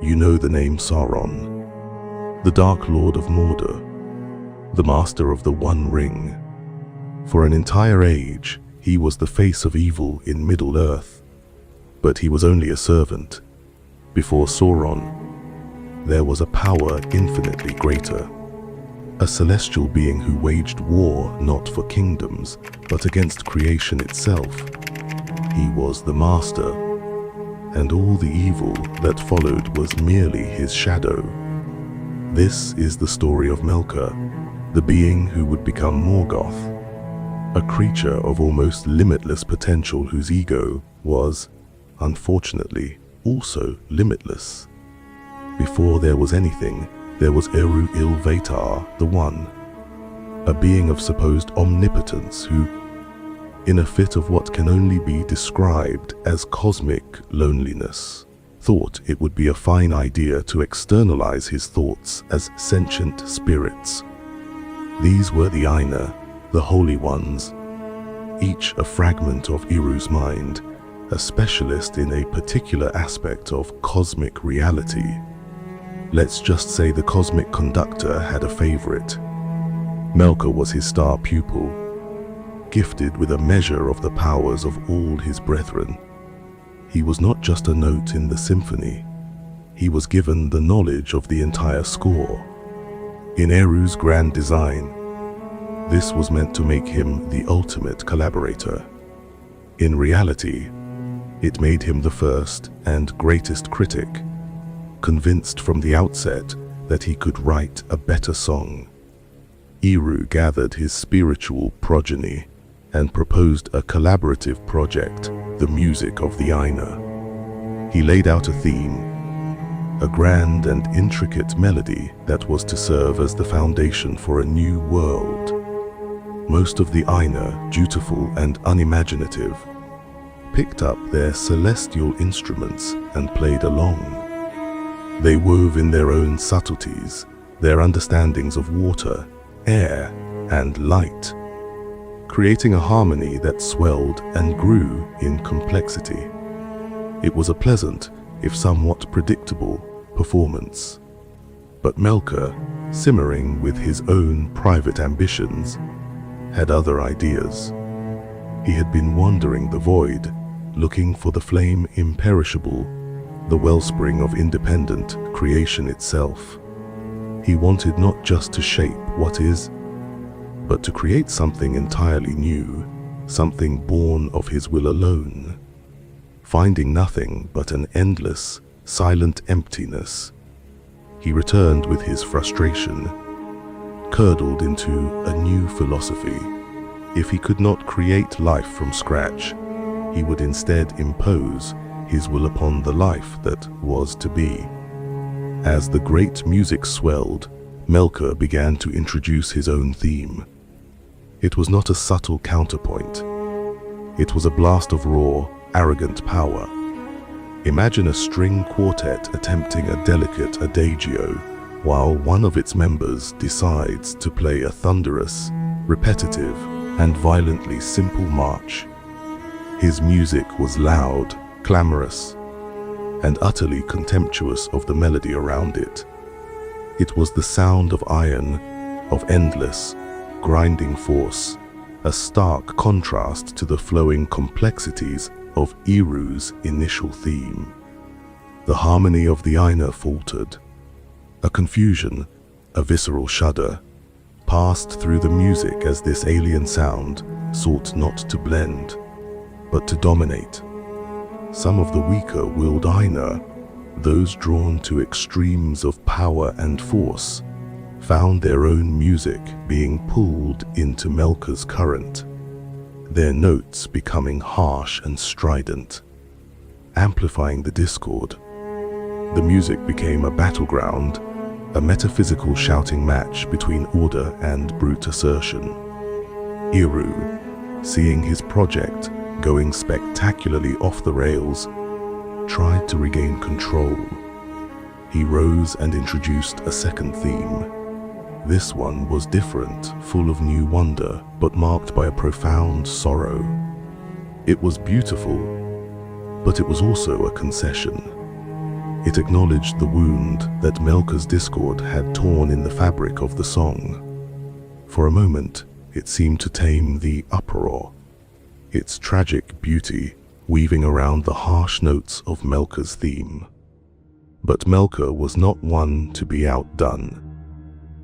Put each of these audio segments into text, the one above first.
you know the name Sauron, the Dark Lord of Mordor, the master of the One Ring. For an entire age, he was the face of evil in Middle-earth, but he was only a servant. Before Sauron, there was a power infinitely greater, a celestial being who waged war not for kingdoms, but against creation itself. He was the master, and all the evil that followed was merely his shadow. This is the story of Melkor, the being who would become Morgoth, a creature of almost limitless potential whose ego was, unfortunately, also limitless. Before there was anything, there was Eru-Ilvatar, the One, a being of supposed omnipotence who, in a fit of what can only be described as cosmic loneliness, thought it would be a fine idea to externalize his thoughts as sentient spirits. These were the Aina, the Holy Ones, each a fragment of Eru's mind, a specialist in a particular aspect of cosmic reality. Let's just say the cosmic conductor had a favorite. Melkor was his star pupil, gifted with a measure of the powers of all his brethren. He was not just a note in the symphony. He was given the knowledge of the entire score. In Eru's grand design, this was meant to make him the ultimate collaborator. In reality, it made him the first and greatest critic, convinced from the outset that he could write a better song. Eru gathered his spiritual progeny and proposed a collaborative project, the music of the Aina. He laid out a theme, a grand and intricate melody that was to serve as the foundation for a new world. Most of the Aina, dutiful and unimaginative, picked up their celestial instruments and played along. They wove in their own subtleties, their understandings of water, air, and light, creating a harmony that swelled and grew in complexity. It was a pleasant, if somewhat predictable, performance. But Melkor, simmering with his own private ambitions, had other ideas. He had been wandering the void, looking for the flame imperishable, the wellspring of independent creation itself. He wanted not just to shape what is, but to create something entirely new, something born of his will alone. Finding nothing but an endless, silent emptiness, he returned with his frustration, curdled into a new philosophy. If he could not create life from scratch, he would instead impose his will upon the life that was to be. As the great music swelled, Melkor began to introduce his own theme. It was not a subtle counterpoint. It was a blast of raw, arrogant power. Imagine a string quartet attempting a delicate adagio, while one of its members decides to play a thunderous, repetitive, and violently simple march. His music was loud, clamorous, and utterly contemptuous of the melody around it. It was the sound of iron, of endless, grinding force, a stark contrast to the flowing complexities of Eru's initial theme. The harmony of the Aina faltered. A confusion, a visceral shudder, passed through the music as this alien sound sought not to blend, but to dominate. Some of the weaker-willed Aina, those drawn to extremes of power and force, found their own music being pulled into Melkor's current, their notes becoming harsh and strident, amplifying the discord. The music became a battleground, a metaphysical shouting match between order and brute assertion. Eru, seeing his project going spectacularly off the rails, tried to regain control. He rose and introduced a second theme. This one was different, full of new wonder, but marked by a profound sorrow. It was beautiful, but it was also a concession. It acknowledged the wound that Melkor's discord had torn in the fabric of the song. For a moment, it seemed to tame the uproar, its tragic beauty weaving around the harsh notes of Melkor's theme. But Melkor was not one to be outdone.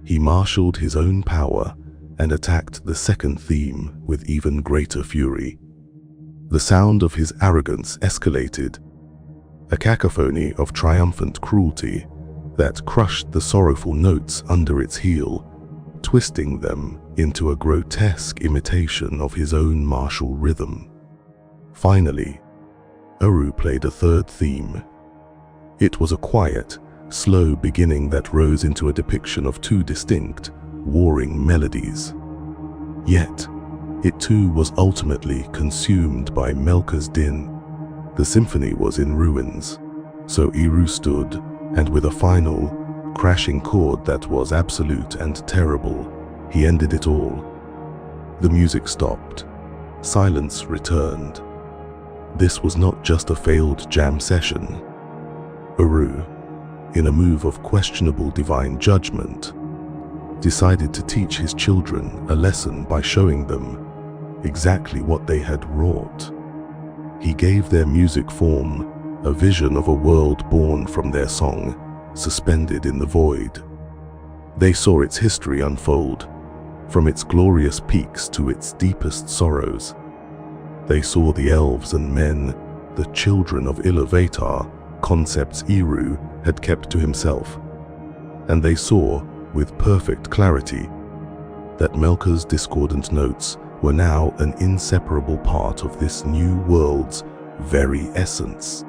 He marshaled his own power and attacked the second theme with even greater fury. The sound of his arrogance escalated, a cacophony of triumphant cruelty that crushed the sorrowful notes under its heel, twisting them into a grotesque imitation of his own martial rhythm. Finally, Eru played a third theme. It was a quiet, slow beginning that rose into a depiction of two distinct, warring melodies. Yet, it too was ultimately consumed by Melkor's din. The symphony was in ruins, so Eru stood, and with a final, crashing chord that was absolute and terrible, he ended it all. The music stopped. Silence returned. This was not just a failed jam session. Eru, in a move of questionable divine judgment, decided to teach his children a lesson by showing them exactly what they had wrought. He gave their music form a vision of a world born from their song, suspended in the void. They saw its history unfold, from its glorious peaks to its deepest sorrows. They saw the elves and men, the children of Iluvatar, concepts Eru had kept to himself. And they saw, with perfect clarity, that Melkor's discordant notes were now an inseparable part of this new world's very essence.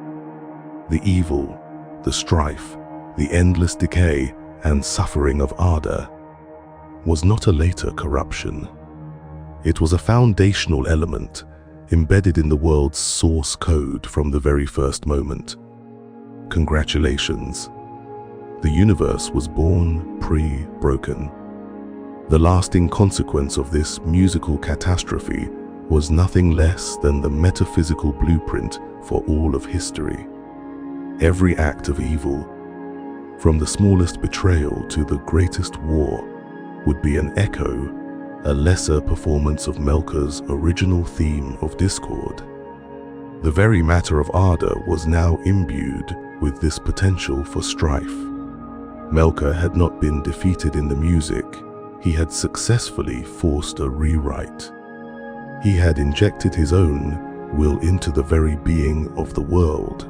The evil, the strife, the endless decay and suffering of Arda was not a later corruption. It was a foundational element embedded in the world's source code from the very first moment. Congratulations. The universe was born pre-broken. The lasting consequence of this musical catastrophe was nothing less than the metaphysical blueprint for all of history. Every act of evil, from the smallest betrayal to the greatest war, would be an echo, a lesser performance of Melkor's original theme of discord. The very matter of Arda was now imbued with this potential for strife. Melkor had not been defeated in the music. He had successfully forced a rewrite. He had injected his own will into the very being of the world,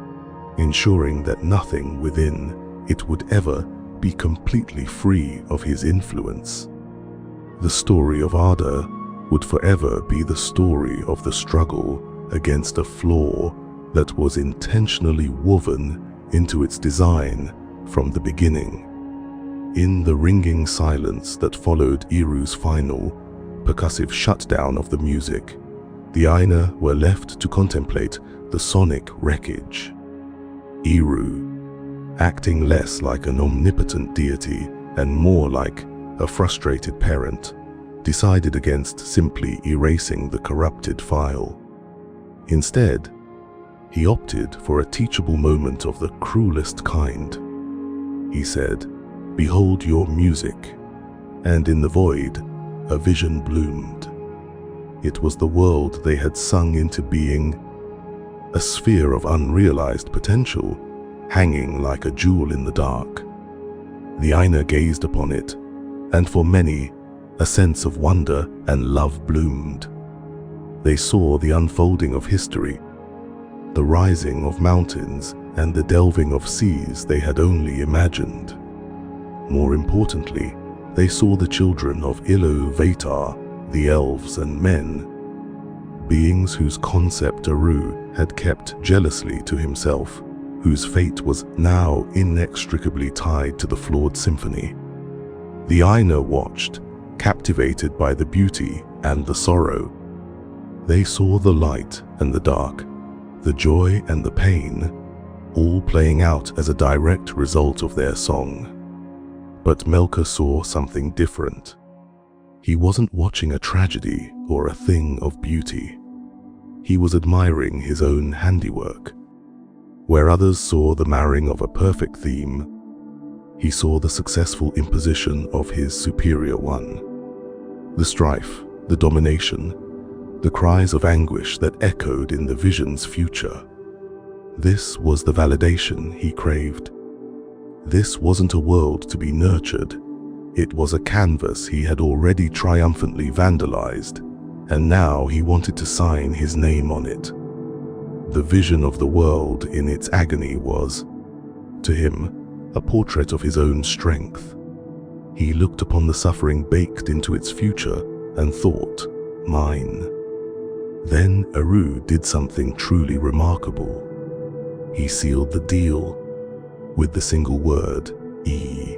ensuring that nothing within it would ever be completely free of his influence. The story of Arda would forever be the story of the struggle against a flaw that was intentionally woven into its design from the beginning. In the ringing silence that followed Eru's final, percussive shutdown of the music, the Aina were left to contemplate the sonic wreckage. Eru, acting less like an omnipotent deity and more like a frustrated parent, decided against simply erasing the corrupted file. Instead, he opted for a teachable moment of the cruelest kind. He said, "Behold your music," and in the void, a vision bloomed. It was the world they had sung into being, a sphere of unrealized potential, hanging like a jewel in the dark. The Aina gazed upon it, and for many, a sense of wonder and love bloomed. They saw the unfolding of history, the rising of mountains and the delving of seas they had only imagined. More importantly, they saw the children of Iluvatar, the elves and men, beings whose concept Eru had kept jealously to himself, whose fate was now inextricably tied to the flawed symphony. The Aina watched, captivated by the beauty and the sorrow. They saw the light and the dark, the joy and the pain, all playing out as a direct result of their song. But Melkor saw something different. He wasn't watching a tragedy or a thing of beauty. He was admiring his own handiwork. Where others saw the marrying of a perfect theme, he saw the successful imposition of his superior one. The strife, the domination, the cries of anguish that echoed in the vision's future. This was the validation he craved. This wasn't a world to be nurtured. It was a canvas he had already triumphantly vandalized, and now he wanted to sign his name on it. The vision of the world in its agony was, to him, a portrait of his own strength. He looked upon the suffering baked into its future and thought, mine. Then Eru did something truly remarkable. He sealed the deal with the single word, E,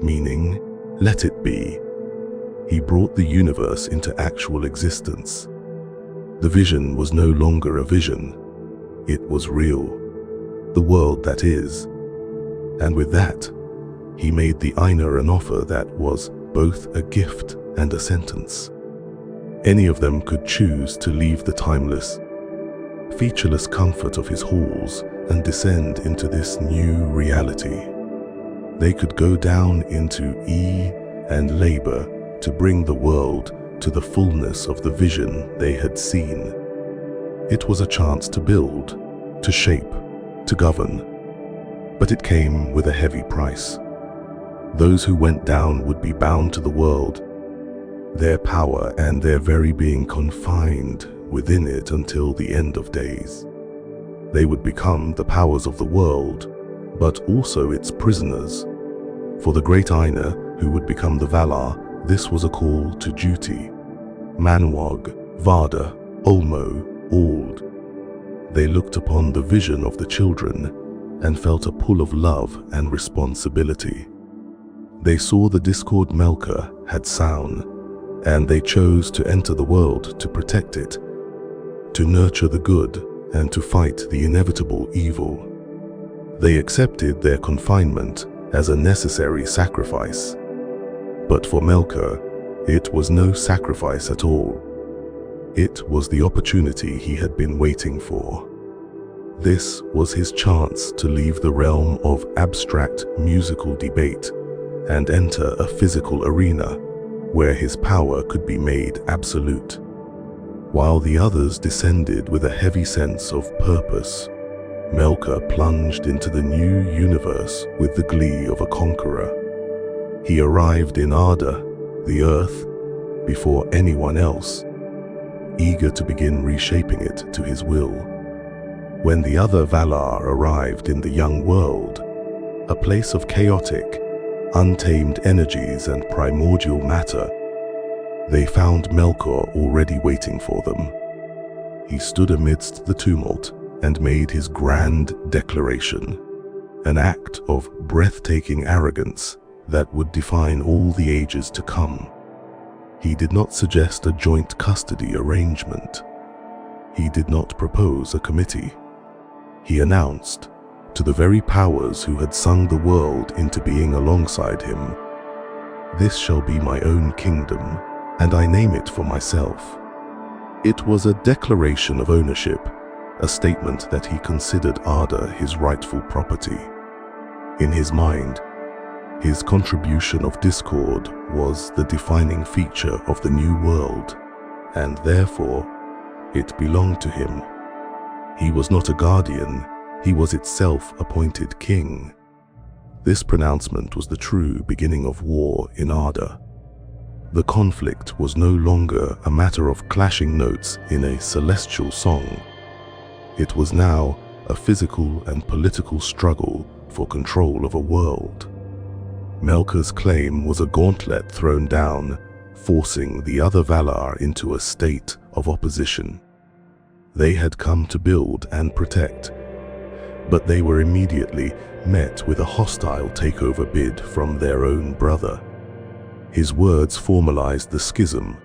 meaning, let it be. He brought the universe into actual existence. The vision was no longer a vision. It was real, the world that is. And with that, he made the Aina an offer that was both a gift and a sentence. Any of them could choose to leave the timeless, featureless comfort of his halls and descend into this new reality. They could go down into E and labor to bring the world to the fullness of the vision they had seen. It was a chance to build, to shape, to govern. But it came with a heavy price. Those who went down would be bound to the world, their power and their very being confined within it until the end of days. They would become the powers of the world, but also its prisoners. For the great Aina, who would become the Valar, this was a call to duty. Manwag, Vada, Olmo, Ald. They looked upon the vision of the children and felt a pull of love and responsibility. They saw the discord Melkor had sown, and they chose to enter the world to protect it, to nurture the good and to fight the inevitable evil. They accepted their confinement as a necessary sacrifice. But for Melkor, it was no sacrifice at all. It was the opportunity he had been waiting for. This was his chance to leave the realm of abstract musical debate and enter a physical arena where his power could be made absolute. While the others descended with a heavy sense of purpose, Melkor plunged into the new universe with the glee of a conqueror. He arrived in Arda, the earth, before anyone else, eager to begin reshaping it to his will. When the other Valar arrived in the young world, a place of chaotic, untamed energies and primordial matter, they found Melkor already waiting for them. He stood amidst the tumult and made his grand declaration, an act of breathtaking arrogance that would define all the ages to come. He did not suggest a joint custody arrangement. He did not propose a committee. He announced, to the very powers who had sung the world into being alongside him, "This shall be my own kingdom, and I name it for myself." It was a declaration of ownership, a statement that he considered Arda his rightful property. In his mind, his contribution of discord was the defining feature of the new world, and therefore, it belonged to him. He was not a guardian, he was its self-appointed king. This pronouncement was the true beginning of war in Arda. The conflict was no longer a matter of clashing notes in a celestial song. It was now a physical and political struggle for control of a world. Melkor's claim was a gauntlet thrown down, forcing the other Valar into a state of opposition. They had come to build and protect, but they were immediately met with a hostile takeover bid from their own brother. His words formalized the schism,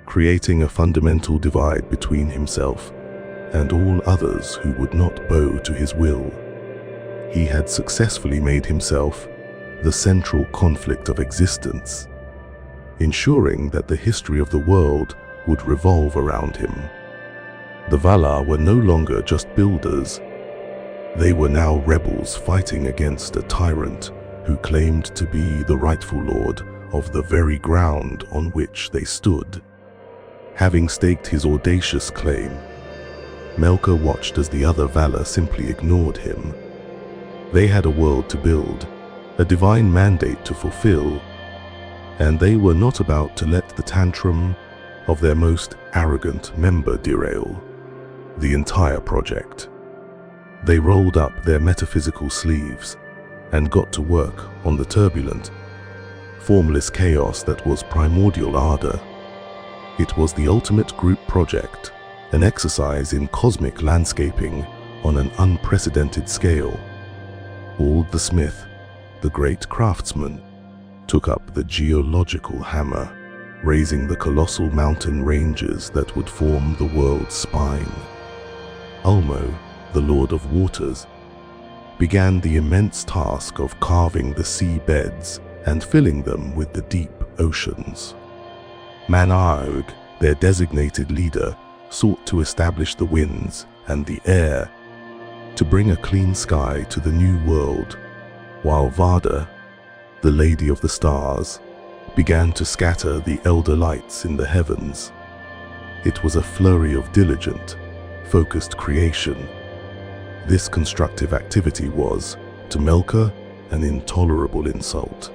creating a fundamental divide between himself and all others who would not bow to his will. He had successfully made himself the central conflict of existence, ensuring that the history of the world would revolve around him. The Valar were no longer just builders. They were now rebels fighting against a tyrant who claimed to be the rightful lord of the very ground on which they stood. Having staked his audacious claim, Melkor watched as the other Valar simply ignored him. They had a world to build, a divine mandate to fulfill, and they were not about to let the tantrum of their most arrogant member derail the entire project. They rolled up their metaphysical sleeves and got to work on the turbulent, formless chaos that was primordial ardor. It was the ultimate group project, an exercise in cosmic landscaping on an unprecedented scale. Ald the Smith, the great craftsman, took up the geological hammer, raising the colossal mountain ranges that would form the world's spine. Ulmo, the Lord of Waters, began the immense task of carving the sea beds and filling them with the deep oceans. Manaug, their designated leader, sought to establish the winds and the air to bring a clean sky to the new world, while Vada, the Lady of the Stars, began to scatter the elder lights in the heavens. It was a flurry of diligent, focused creation. This constructive activity was, to Melkor, an intolerable insult.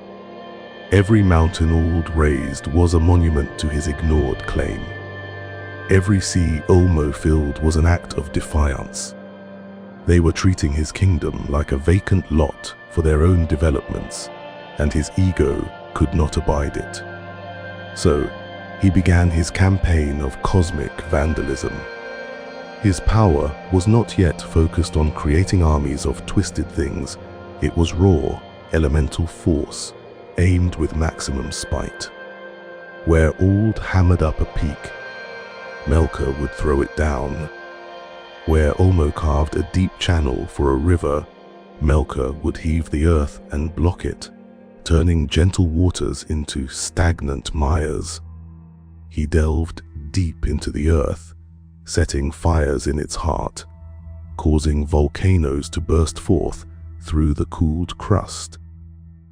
Every mountain Ald raised was a monument to his ignored claim. Every sea Ulmo filled was an act of defiance. They were treating his kingdom like a vacant lot for their own developments, and his ego could not abide it. So, he began his campaign of cosmic vandalism. His power was not yet focused on creating armies of twisted things. It was raw, elemental force, aimed with maximum spite. Where Ald hammered up a peak, Melkor would throw it down. Where Ulmo carved a deep channel for a river, Melkor would heave the earth and block it, turning gentle waters into stagnant mires. He delved deep into the earth, setting fires in its heart, causing volcanoes to burst forth through the cooled crust,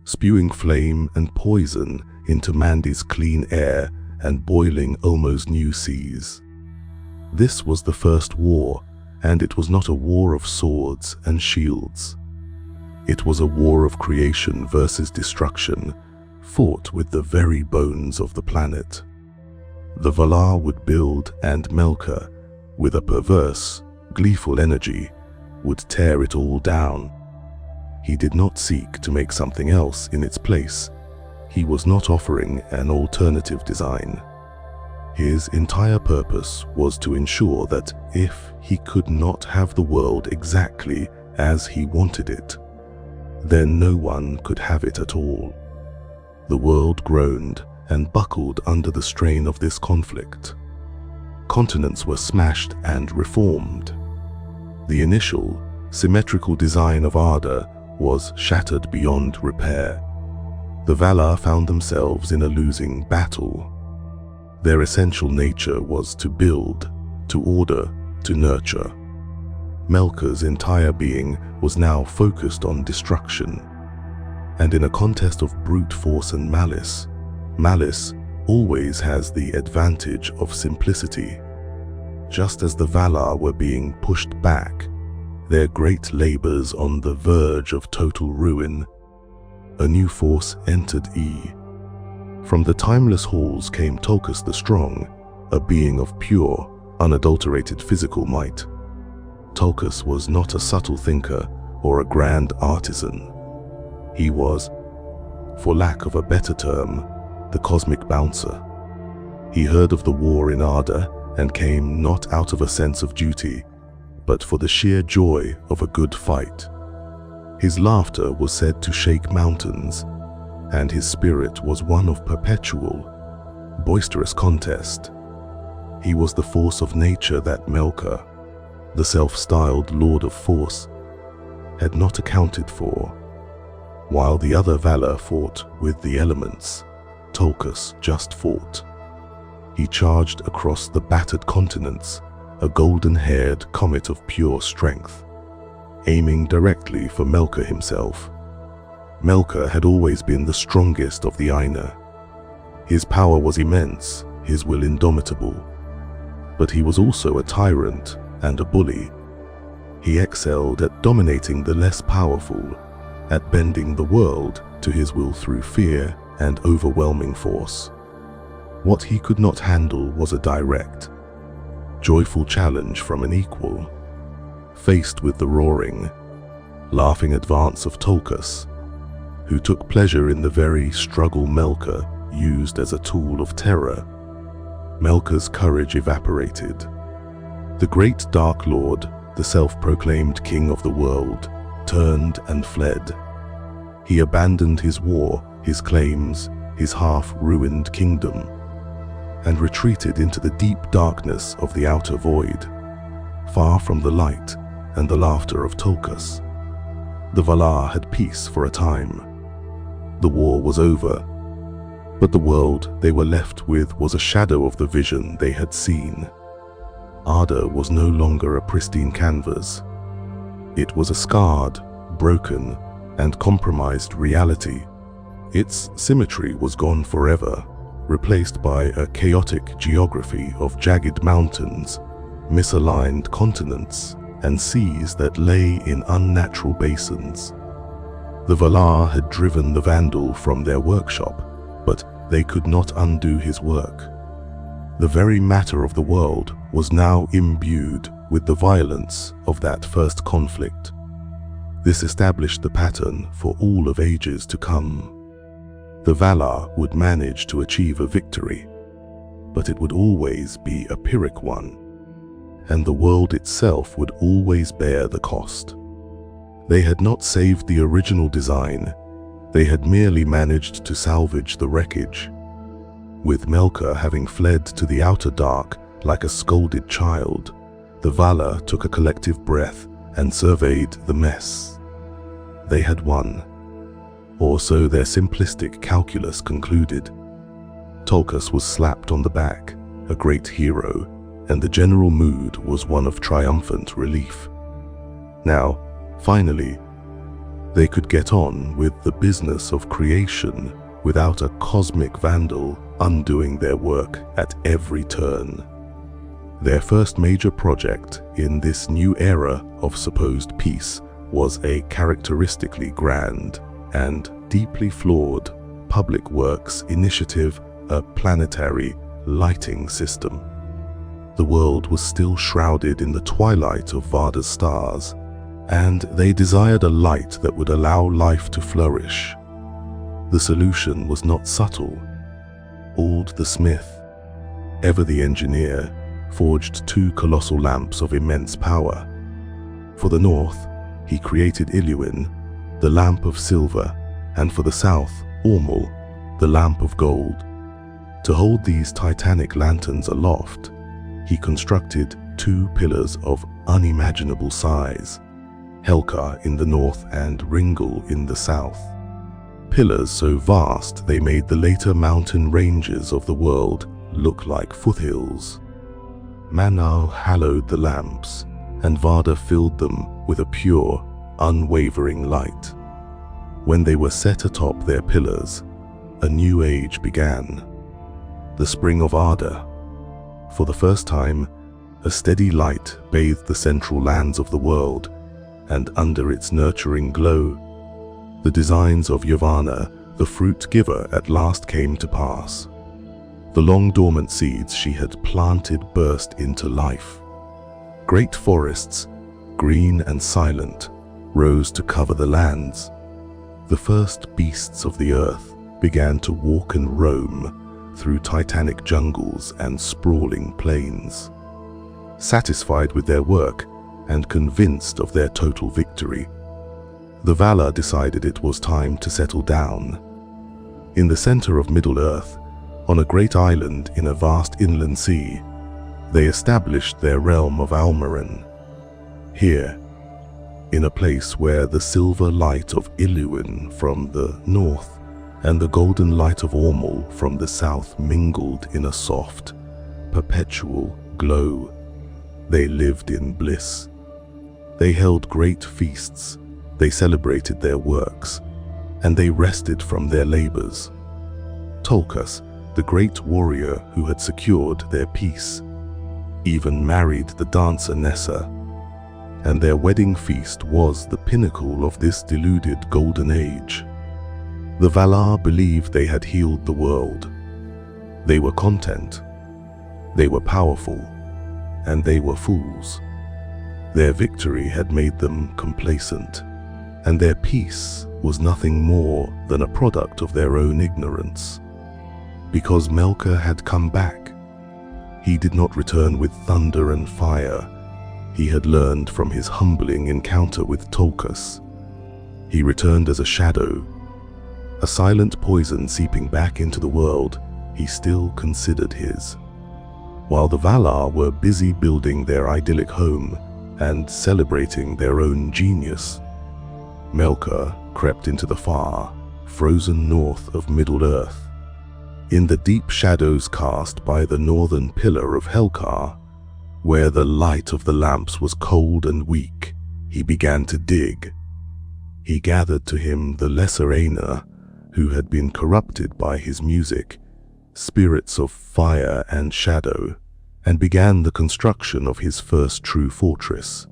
spewing flame and poison into Mandy's clean air and boiling Ulmo's new seas. This was the first war, and it was not a war of swords and shields. It was a war of creation versus destruction, fought with the very bones of the planet. The Valar would build, and Melkor, with a perverse, gleeful energy, would tear it all down. He did not seek to make something else in its place. He was not offering an alternative design. His entire purpose was to ensure that if he could not have the world exactly as he wanted it, then no one could have it at all. The world groaned and buckled under the strain of this conflict. Continents were smashed and reformed. The initial, symmetrical design of Arda was shattered beyond repair. The Valar found themselves in a losing battle. Their essential nature was to build, to order, to nurture. Melkor's entire being was now focused on destruction. And in a contest of brute force and malice, malice always has the advantage of simplicity. Just as the Valar were being pushed back, their great labors on the verge of total ruin, a new force entered E. From the timeless halls came Tolkien the Strong, a being of pure, unadulterated physical might. Tolkien was not a subtle thinker or a grand artisan. He was, for lack of a better term, the cosmic bouncer. He heard of the war in Arda and came not out of a sense of duty, but for the sheer joy of a good fight. His laughter was said to shake mountains, and his spirit was one of perpetual, boisterous contest. He was the force of nature that Melkor, the self-styled Lord of Force, had not accounted for. While the other Valar fought with the elements, Tolkien just fought. He charged across the battered continents, a golden-haired comet of pure strength. aiming directly for Melkor himself. Melkor had always been the strongest of the Ainur. His power was immense, his will indomitable. But he was also a tyrant and a bully. He excelled at dominating the less powerful, at bending the world to his will through fear and overwhelming force. What he could not handle was a direct, joyful challenge from an equal. Faced with the roaring, laughing advance of Tolkien, who took pleasure in the very struggle Melkor used as a tool of terror, Melkor's courage evaporated. The great Dark Lord, the self-proclaimed king of the world, turned and fled. He abandoned his war, his claims, his half-ruined kingdom, and retreated into the deep darkness of the outer void, far from the light and the laughter of Tolkien. The Valar had peace for a time. The war was over, but the world they were left with was a shadow of the vision they had seen. Arda was no longer a pristine canvas. It was a scarred, broken, and compromised reality. Its symmetry was gone forever, replaced by a chaotic geography of jagged mountains, misaligned continents, and seas that lay in unnatural basins. The Valar had driven the Vandal from their workshop, but they could not undo his work. The very matter of the world was now imbued with the violence of that first conflict. This established the pattern for all of ages to come. The Valar would manage to achieve a victory, but it would always be a Pyrrhic one, and the world itself would always bear the cost. They had not saved the original design, they had merely managed to salvage the wreckage. With Melkor having fled to the outer dark like a scolded child, the Valar took a collective breath and surveyed the mess. They had won, or so their simplistic calculus concluded. Tolkien was slapped on the back, a great hero, and the general mood was one of triumphant relief. Now, finally, they could get on with the business of creation without a cosmic vandal undoing their work at every turn. Their first major project in this new era of supposed peace was a characteristically grand and deeply flawed public works initiative, a planetary lighting system. The world was still shrouded in the twilight of Varda's stars, and they desired a light that would allow life to flourish. The solution was not subtle. Ald the smith, ever the engineer, forged two colossal lamps of immense power. For the north, he created Iluin, the lamp of silver, and for the south, Ormul, the lamp of gold. To hold these titanic lanterns aloft, he constructed two pillars of unimaginable size, Helka in the north and Ringel in the south. Pillars so vast they made the later mountain ranges of the world look like foothills. Manal hallowed the lamps, and Varda filled them with a pure, unwavering light. When they were set atop their pillars, a new age began. The spring of Arda. For the first time, a steady light bathed the central lands of the world, and under its nurturing glow, the designs of Yavanna, the fruit giver, at last came to pass. The long dormant seeds she had planted burst into life. Great forests, green and silent, rose to cover the lands. The first beasts of the earth began to walk and roam through titanic jungles and sprawling plains. Satisfied with their work and convinced of their total victory, the Valar decided it was time to settle down. In the center of Middle-earth, on a great island in a vast inland sea, they established their realm of Almarin. Here, in a place where the silver light of Iluin from the north and the golden light of Ormul from the south mingled in a soft, perpetual glow, they lived in bliss. They held great feasts, they celebrated their works, and they rested from their labors. Tolkien, the great warrior who had secured their peace, even married the dancer Nessa, and their wedding feast was the pinnacle of this deluded golden age. The Valar believed they had healed the world. They were content, they were powerful, and they were fools. Their victory had made them complacent, and their peace was nothing more than a product of their own ignorance. Because Melkor had come back, he did not return with thunder and fire. He had learned from his humbling encounter with Tolkien. He returned as a shadow, a silent poison seeping back into the world he still considered his. While the Valar were busy building their idyllic home and celebrating their own genius, Melkor crept into the far, frozen north of Middle-earth. In the deep shadows cast by the northern pillar of Helkar, where the light of the lamps was cold and weak, he began to dig. He gathered to him the lesser Aenir, who had been corrupted by his music, spirits of fire and shadow, and began the construction of his first true fortress.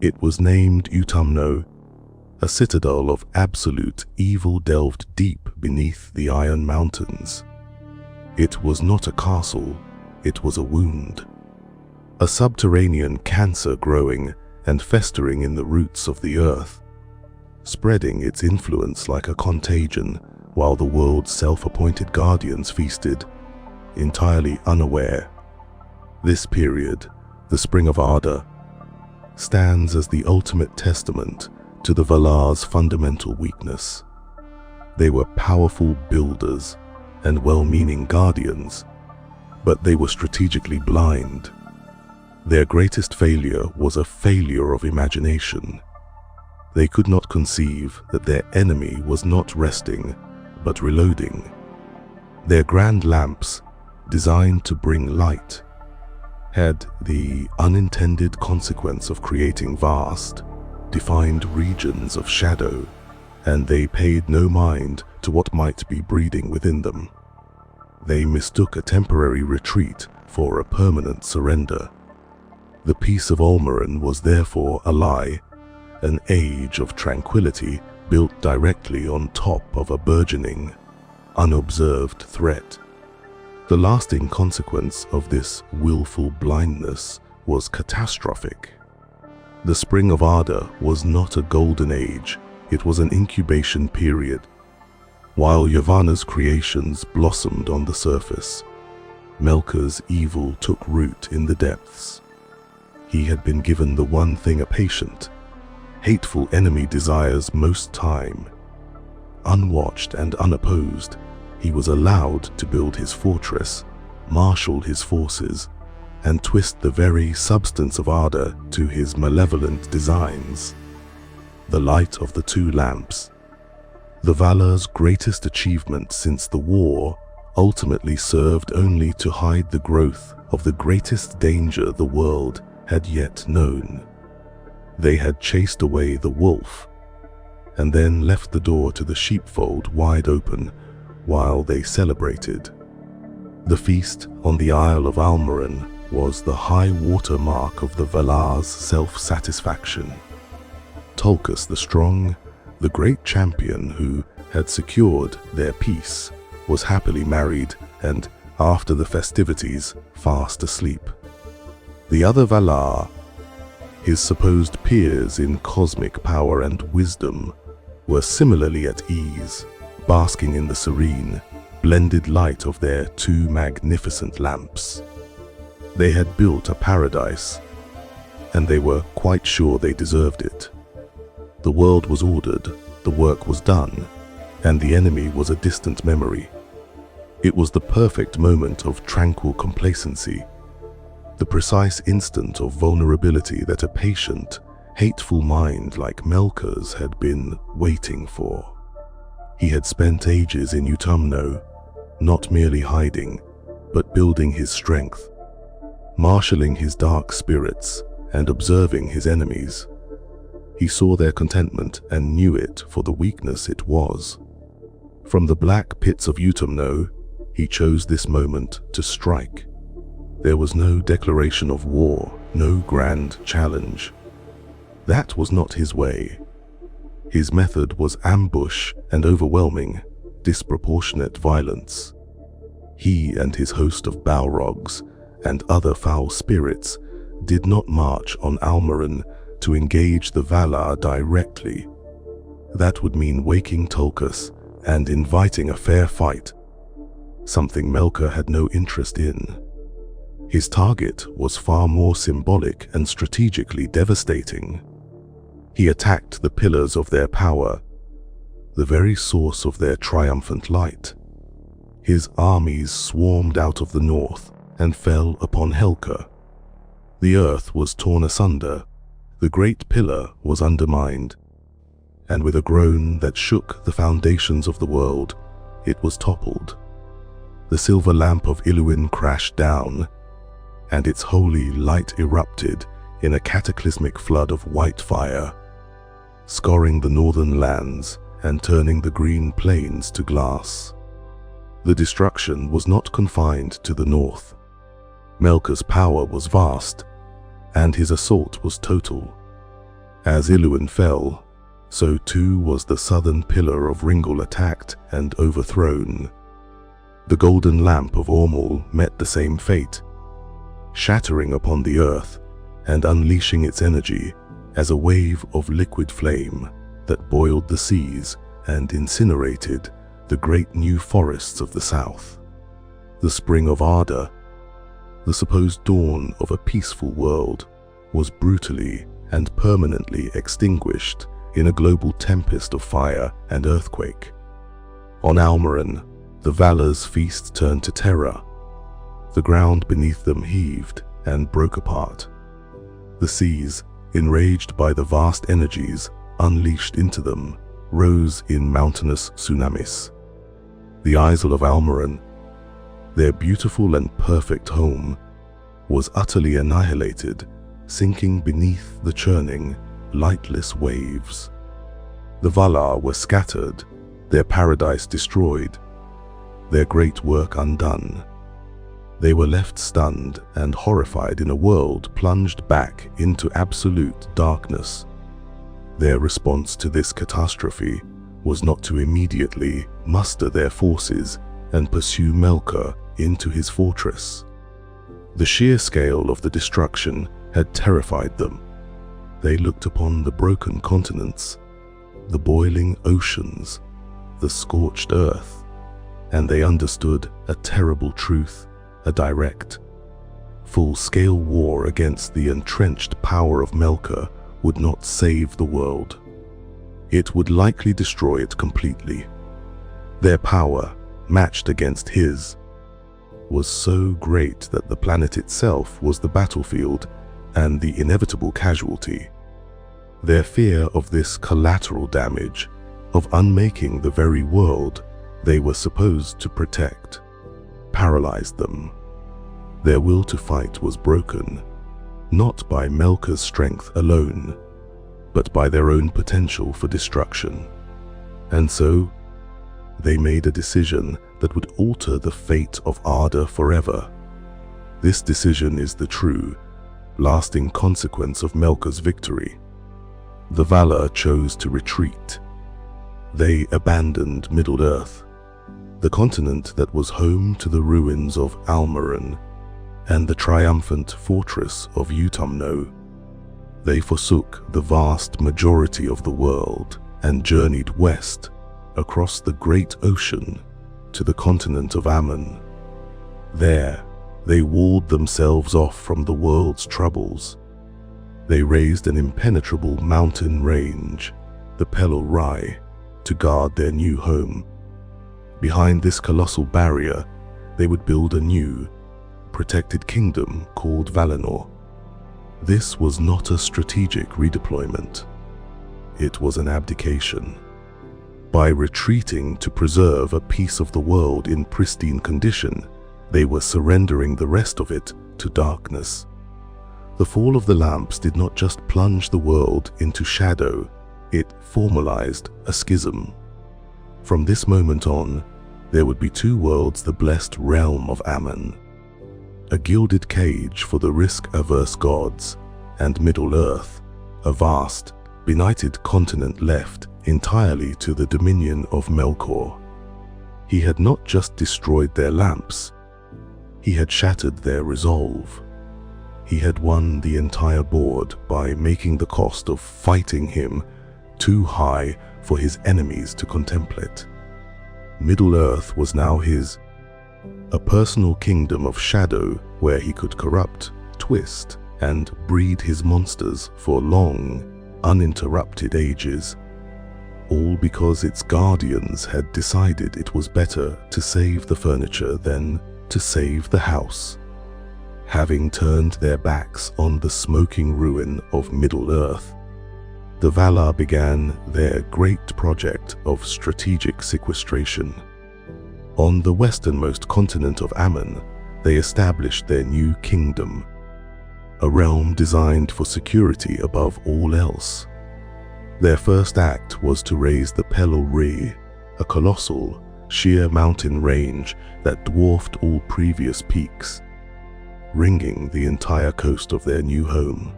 It was named Utumno, a citadel of absolute evil delved deep beneath the Iron Mountains. It was not a castle, it was a wound, a subterranean cancer growing and festering in the roots of the earth, spreading its influence like a contagion while the world's self-appointed guardians feasted, entirely unaware. This period, the Spring of Ardor, stands as the ultimate testament to the Valar's fundamental weakness. They were powerful builders and well-meaning guardians, but they were strategically blind. Their greatest failure was a failure of imagination. They could not conceive that their enemy was not resting, but reloading. Their grand lamps, designed to bring light, had the unintended consequence of creating vast, defined regions of shadow, and they paid no mind to what might be breeding within them. They mistook a temporary retreat for a permanent surrender. The peace of Olmeren was therefore a lie, an age of tranquility built directly on top of a burgeoning, unobserved threat. The lasting consequence of this willful blindness was catastrophic. The Spring of Ardor was not a golden age, it was an incubation period. While Yavanna's creations blossomed on the surface, Melkor's evil took root in the depths. He had been given the one thing a patient, hateful enemy desires most time. Unwatched and unopposed, he was allowed to build his fortress, marshal his forces, and twist the very substance of Ardor to his malevolent designs. The light of the two lamps, the Valar's greatest achievement since the war, ultimately served only to hide the growth of the greatest danger the world had yet known. They had chased away the wolf, and then left the door to the sheepfold wide open while they celebrated. The feast on the Isle of Almeren was the high water mark of the Valar's self-satisfaction. Tolkien the Strong, the great champion who had secured their peace, was happily married and, after the festivities, fast asleep. The other Valar, his supposed peers in cosmic power and wisdom, were similarly at ease, basking in the serene, blended light of their two magnificent lamps. They had built a paradise, and they were quite sure they deserved it. The world was ordered, the work was done, and the enemy was a distant memory. It was the perfect moment of tranquil complacency, the precise instant of vulnerability that a patient, hateful mind like Melkor's had been waiting for. He had spent ages in Utumno, not merely hiding, but building his strength, marshalling his dark spirits and observing his enemies. He saw their contentment and knew it for the weakness it was. From the black pits of Utumno, he chose this moment to strike. There was no declaration of war, no grand challenge. That was not his way. His method was ambush and overwhelming, disproportionate violence. He and his host of Balrogs and other foul spirits did not march on Almarin to engage the Valar directly. That would mean waking Tulkas and inviting a fair fight, something Melkor had no interest in. His target was far more symbolic and strategically devastating. He attacked the pillars of their power, the very source of their triumphant light. His armies swarmed out of the north and fell upon Helcur. The earth was torn asunder, the great pillar was undermined, and with a groan that shook the foundations of the world, it was toppled. The silver lamp of Illuin crashed down, and its holy light erupted in a cataclysmic flood of white fire, scoring the northern lands and turning the green plains to glass. The destruction was not confined to the north. Melkor's power was vast, and his assault was total. As Illuin fell, so too was the southern pillar of Ringel attacked and overthrown. The golden lamp of Ormul met the same fate, shattering upon the earth and unleashing its energy as a wave of liquid flame that boiled the seas and incinerated the great new forests of the south. The spring of Arda, the supposed dawn of a peaceful world, was brutally and permanently extinguished in a global tempest of fire and earthquake. On Almarin, the Valar's feast turned to terror. The ground beneath them heaved and broke apart. The seas, enraged by the vast energies unleashed into them, rose in mountainous tsunamis. The Isle of Almarin, their beautiful and perfect home, was utterly annihilated, sinking beneath the churning, lightless waves. The Valar were scattered, their paradise destroyed, their great work undone. They were left stunned and horrified in a world plunged back into absolute darkness. Their response to this catastrophe was not to immediately muster their forces and pursue Melkor into his fortress. The sheer scale of the destruction had terrified them. They looked upon the broken continents, the boiling oceans, the scorched earth, and they understood a terrible truth, a direct, full-scale war against the entrenched power of Melkor would not save the world. It would likely destroy it completely. Their power, matched against his, was so great that the planet itself was the battlefield and the inevitable casualty. Their fear of this collateral damage, of unmaking the very world they were supposed to protect, paralyzed them. Their will to fight was broken, not by Melkor's strength alone, but by their own potential for destruction. And so, they made a decision that would alter the fate of Arda forever. This decision is the true, lasting consequence of Melkor's victory. The Valar chose to retreat. They abandoned Middle-earth, the continent that was home to the ruins of Almarin and the triumphant fortress of Utumno. They forsook the vast majority of the world and journeyed west across the great ocean to the continent of Aman. There, they walled themselves off from the world's troubles. They raised an impenetrable mountain range, the Pelor Rai, to guard their new home. Behind this colossal barrier, they would build a new, protected kingdom called Valinor. This was not a strategic redeployment. It was an abdication. By retreating to preserve a piece of the world in pristine condition, they were surrendering the rest of it to darkness. The fall of the lamps did not just plunge the world into shadow, it formalized a schism. From this moment on, there would be two worlds: the blessed realm of Ammon, a gilded cage for the risk-averse gods, and Middle-earth, a vast, benighted continent left entirely to the dominion of Melkor. He had not just destroyed their lamps, he had shattered their resolve. He had won the entire board by making the cost of fighting him too high for his enemies to contemplate. Middle-earth was now his, a personal kingdom of shadow where he could corrupt, twist, and breed his monsters for long, uninterrupted ages, all because its guardians had decided it was better to save the furniture than to save the house. Having turned their backs on the smoking ruin of Middle-earth, the Valar began their great project of strategic sequestration. On the westernmost continent of Ammon, they established their new kingdom, a realm designed for security above all else. Their first act was to raise the Pelel Rhi, a colossal, sheer mountain range that dwarfed all previous peaks, ringing the entire coast of their new home.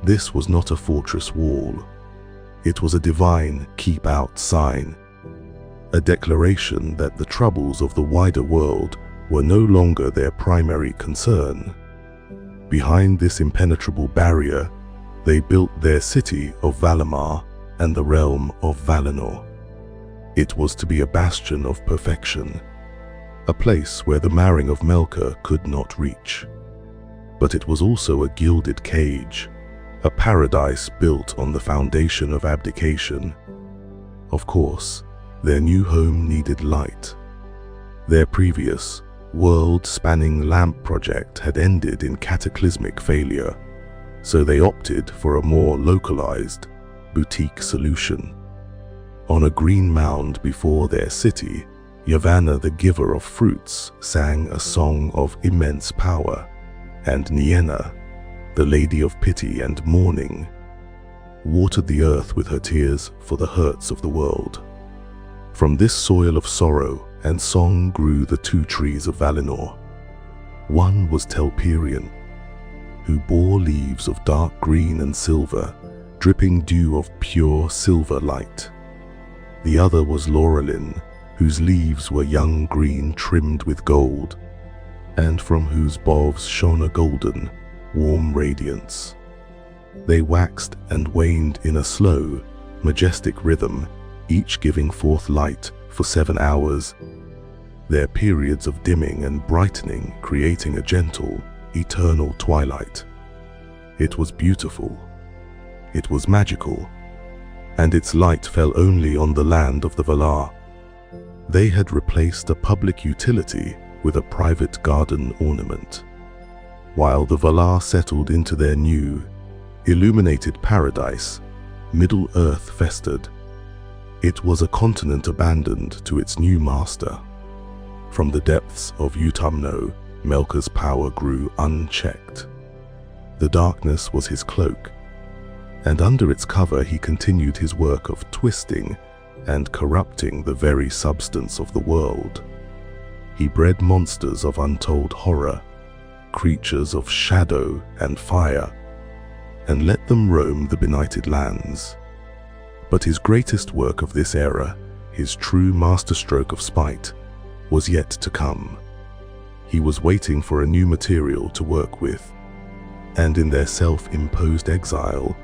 This was not a fortress wall. It was a divine keep out sign, a declaration that the troubles of the wider world were no longer their primary concern. Behind this impenetrable barrier, they built their city of Valimar and the realm of Valinor. It was to be a bastion of perfection, a place where the marring of Melkor could not reach. But it was also a gilded cage, a paradise built on the foundation of abdication. Of course, their new home needed light. Their previous, world-spanning lamp project had ended in cataclysmic failure, so they opted for a more localized, boutique solution. On a green mound before their city, Yavanna, the giver of fruits, sang a song of immense power, and Nienna, the lady of pity and mourning, watered the earth with her tears for the hurts of the world. From this soil of sorrow and song grew the two trees of Valinor. One was Telperion, who bore leaves of dark green and silver, dripping dew of pure silver light. The other was Laurelin, whose leaves were young green trimmed with gold, and from whose boughs shone a golden, warm radiance. They waxed and waned in a slow, majestic rhythm, each giving forth light for 7 hours, their periods of dimming and brightening creating a gentle, eternal twilight. It was beautiful, it was magical, and its light fell only on the land of the Valar. They had replaced a public utility with a private garden ornament. While the Valar settled into their new, illuminated paradise, Middle-earth festered. It was a continent abandoned to its new master. From the depths of Utumno, Melkor's power grew unchecked. The darkness was his cloak, and under its cover he continued his work of twisting and corrupting the very substance of the world. He bred monsters of untold horror, creatures of shadow and fire, and let them roam the benighted lands. But his greatest work of this era, his true masterstroke of spite, was yet to come. He was waiting for a new material to work with, and in their self-imposed exile,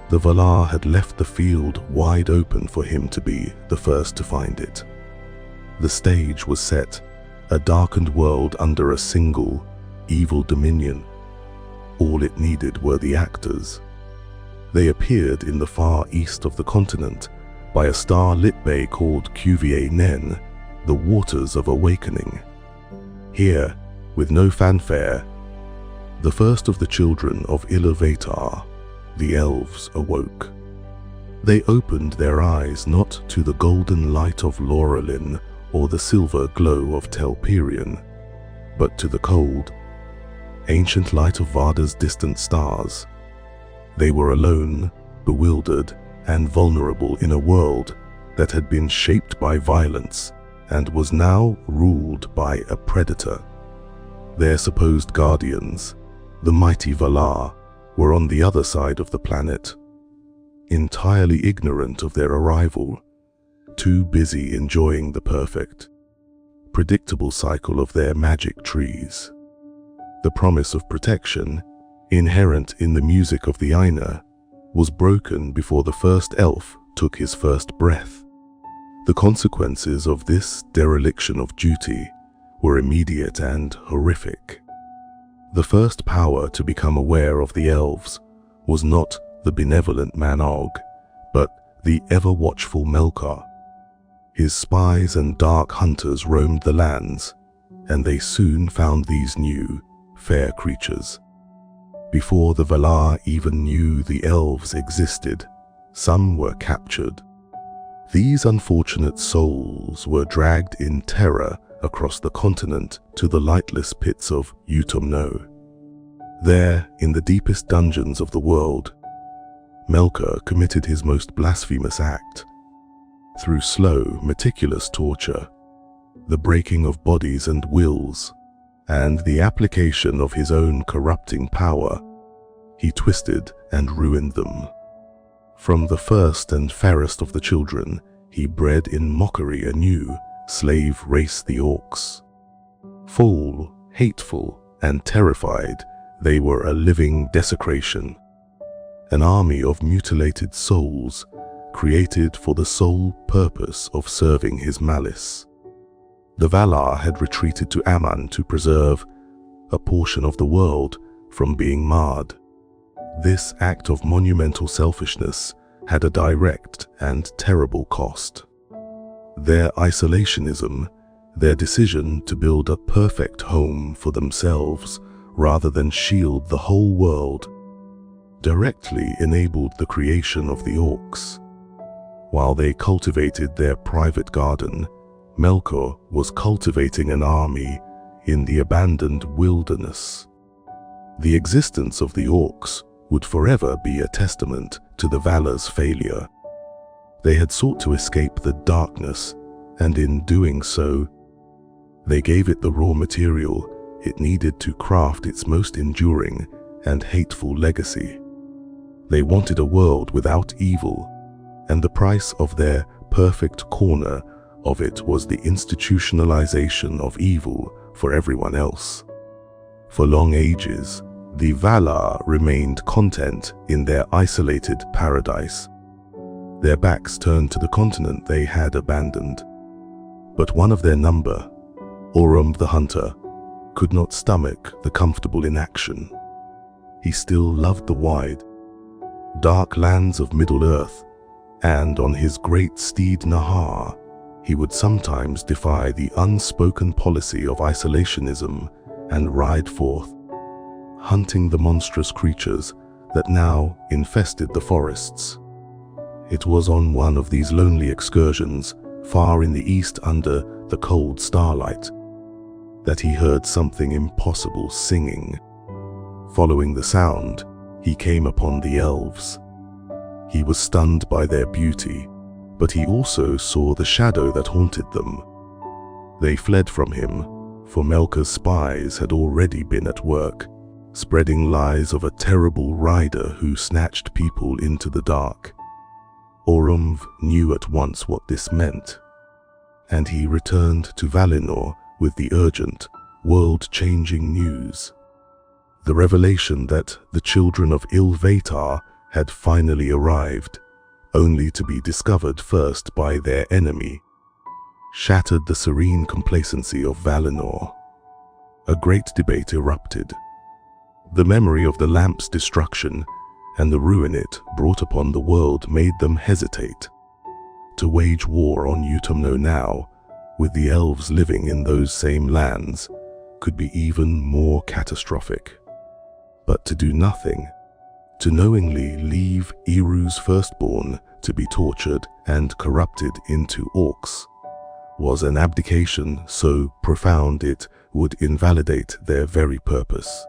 the Valar had left the field wide open for him to be the first to find it. The stage was set, a darkened world under a single, evil dominion. All it needed were the actors. They appeared in the far east of the continent by a star-lit bay called Cuvier Nen, the Waters of Awakening. Here, with no fanfare, the first of the children of Iluvatar, the elves, awoke. They opened their eyes not to the golden light of Laurelin or the silver glow of Telperion, but to the cold, ancient light of Varda's distant stars. They were alone, bewildered, and vulnerable in a world that had been shaped by violence and was now ruled by a predator. Their supposed guardians, the mighty Valar, were on the other side of the planet, entirely ignorant of their arrival, too busy enjoying the perfect, predictable cycle of their magic trees. The promise of protection, inherent in the music of the Aina, was broken before the first elf took his first breath. The consequences of this dereliction of duty were immediate and horrific. The first power to become aware of the elves was not the benevolent Manog, but the ever-watchful Melkor. His spies and dark hunters roamed the lands, and they soon found these new, fair creatures. Before the Valar even knew the elves existed, some were captured. These unfortunate souls were dragged in terror across the continent to the lightless pits of Utumno. There, in the deepest dungeons of the world, Melkor committed his most blasphemous act. Through slow, meticulous torture, the breaking of bodies and wills, and the application of his own corrupting power, he twisted and ruined them. From the first and fairest of the children, he bred in mockery a new slave race, the Orcs. Foul, hateful, and terrified, they were a living desecration, an army of mutilated souls created for the sole purpose of serving his malice. The Valar had retreated to Aman to preserve a portion of the world from being marred. This act of monumental selfishness had a direct and terrible cost. Their isolationism, their decision to build a perfect home for themselves rather than shield the whole world, directly enabled the creation of the Orcs. While they cultivated their private garden, Melkor was cultivating an army in the abandoned wilderness. The existence of the Orcs would forever be a testament to the Valar's failure. They had sought to escape the darkness, and in doing so, they gave it the raw material it needed to craft its most enduring and hateful legacy. They wanted a world without evil, and the price of their perfect corner of it was the institutionalization of evil for everyone else. For long ages, the Valar remained content in their isolated paradise, their backs turned to the continent they had abandoned. But one of their number, Orm the Hunter, could not stomach the comfortable inaction. He still loved the wide, dark lands of Middle-earth, and on his great steed Nahar, he would sometimes defy the unspoken policy of isolationism and ride forth, hunting the monstrous creatures that now infested the forests. It was on one of these lonely excursions, far in the east under the cold starlight, that he heard something impossible singing. Following the sound, he came upon the elves. He was stunned by their beauty, but he also saw the shadow that haunted them. They fled from him, for Melkor's spies had already been at work, spreading lies of a terrible rider who snatched people into the dark. Orm knew at once what this meant, and he returned to Valinor with the urgent, world-changing news. The revelation that the children of Ilvatar had finally arrived, only to be discovered first by their enemy, shattered the serene complacency of Valinor. A great debate erupted. The memory of the lamp's destruction and the ruin it brought upon the world made them hesitate. To wage war on Utumno now, with the elves living in those same lands, could be even more catastrophic. But to do nothing, to knowingly leave Eru's firstborn to be tortured and corrupted into orcs, was an abdication so profound it would invalidate their very purpose.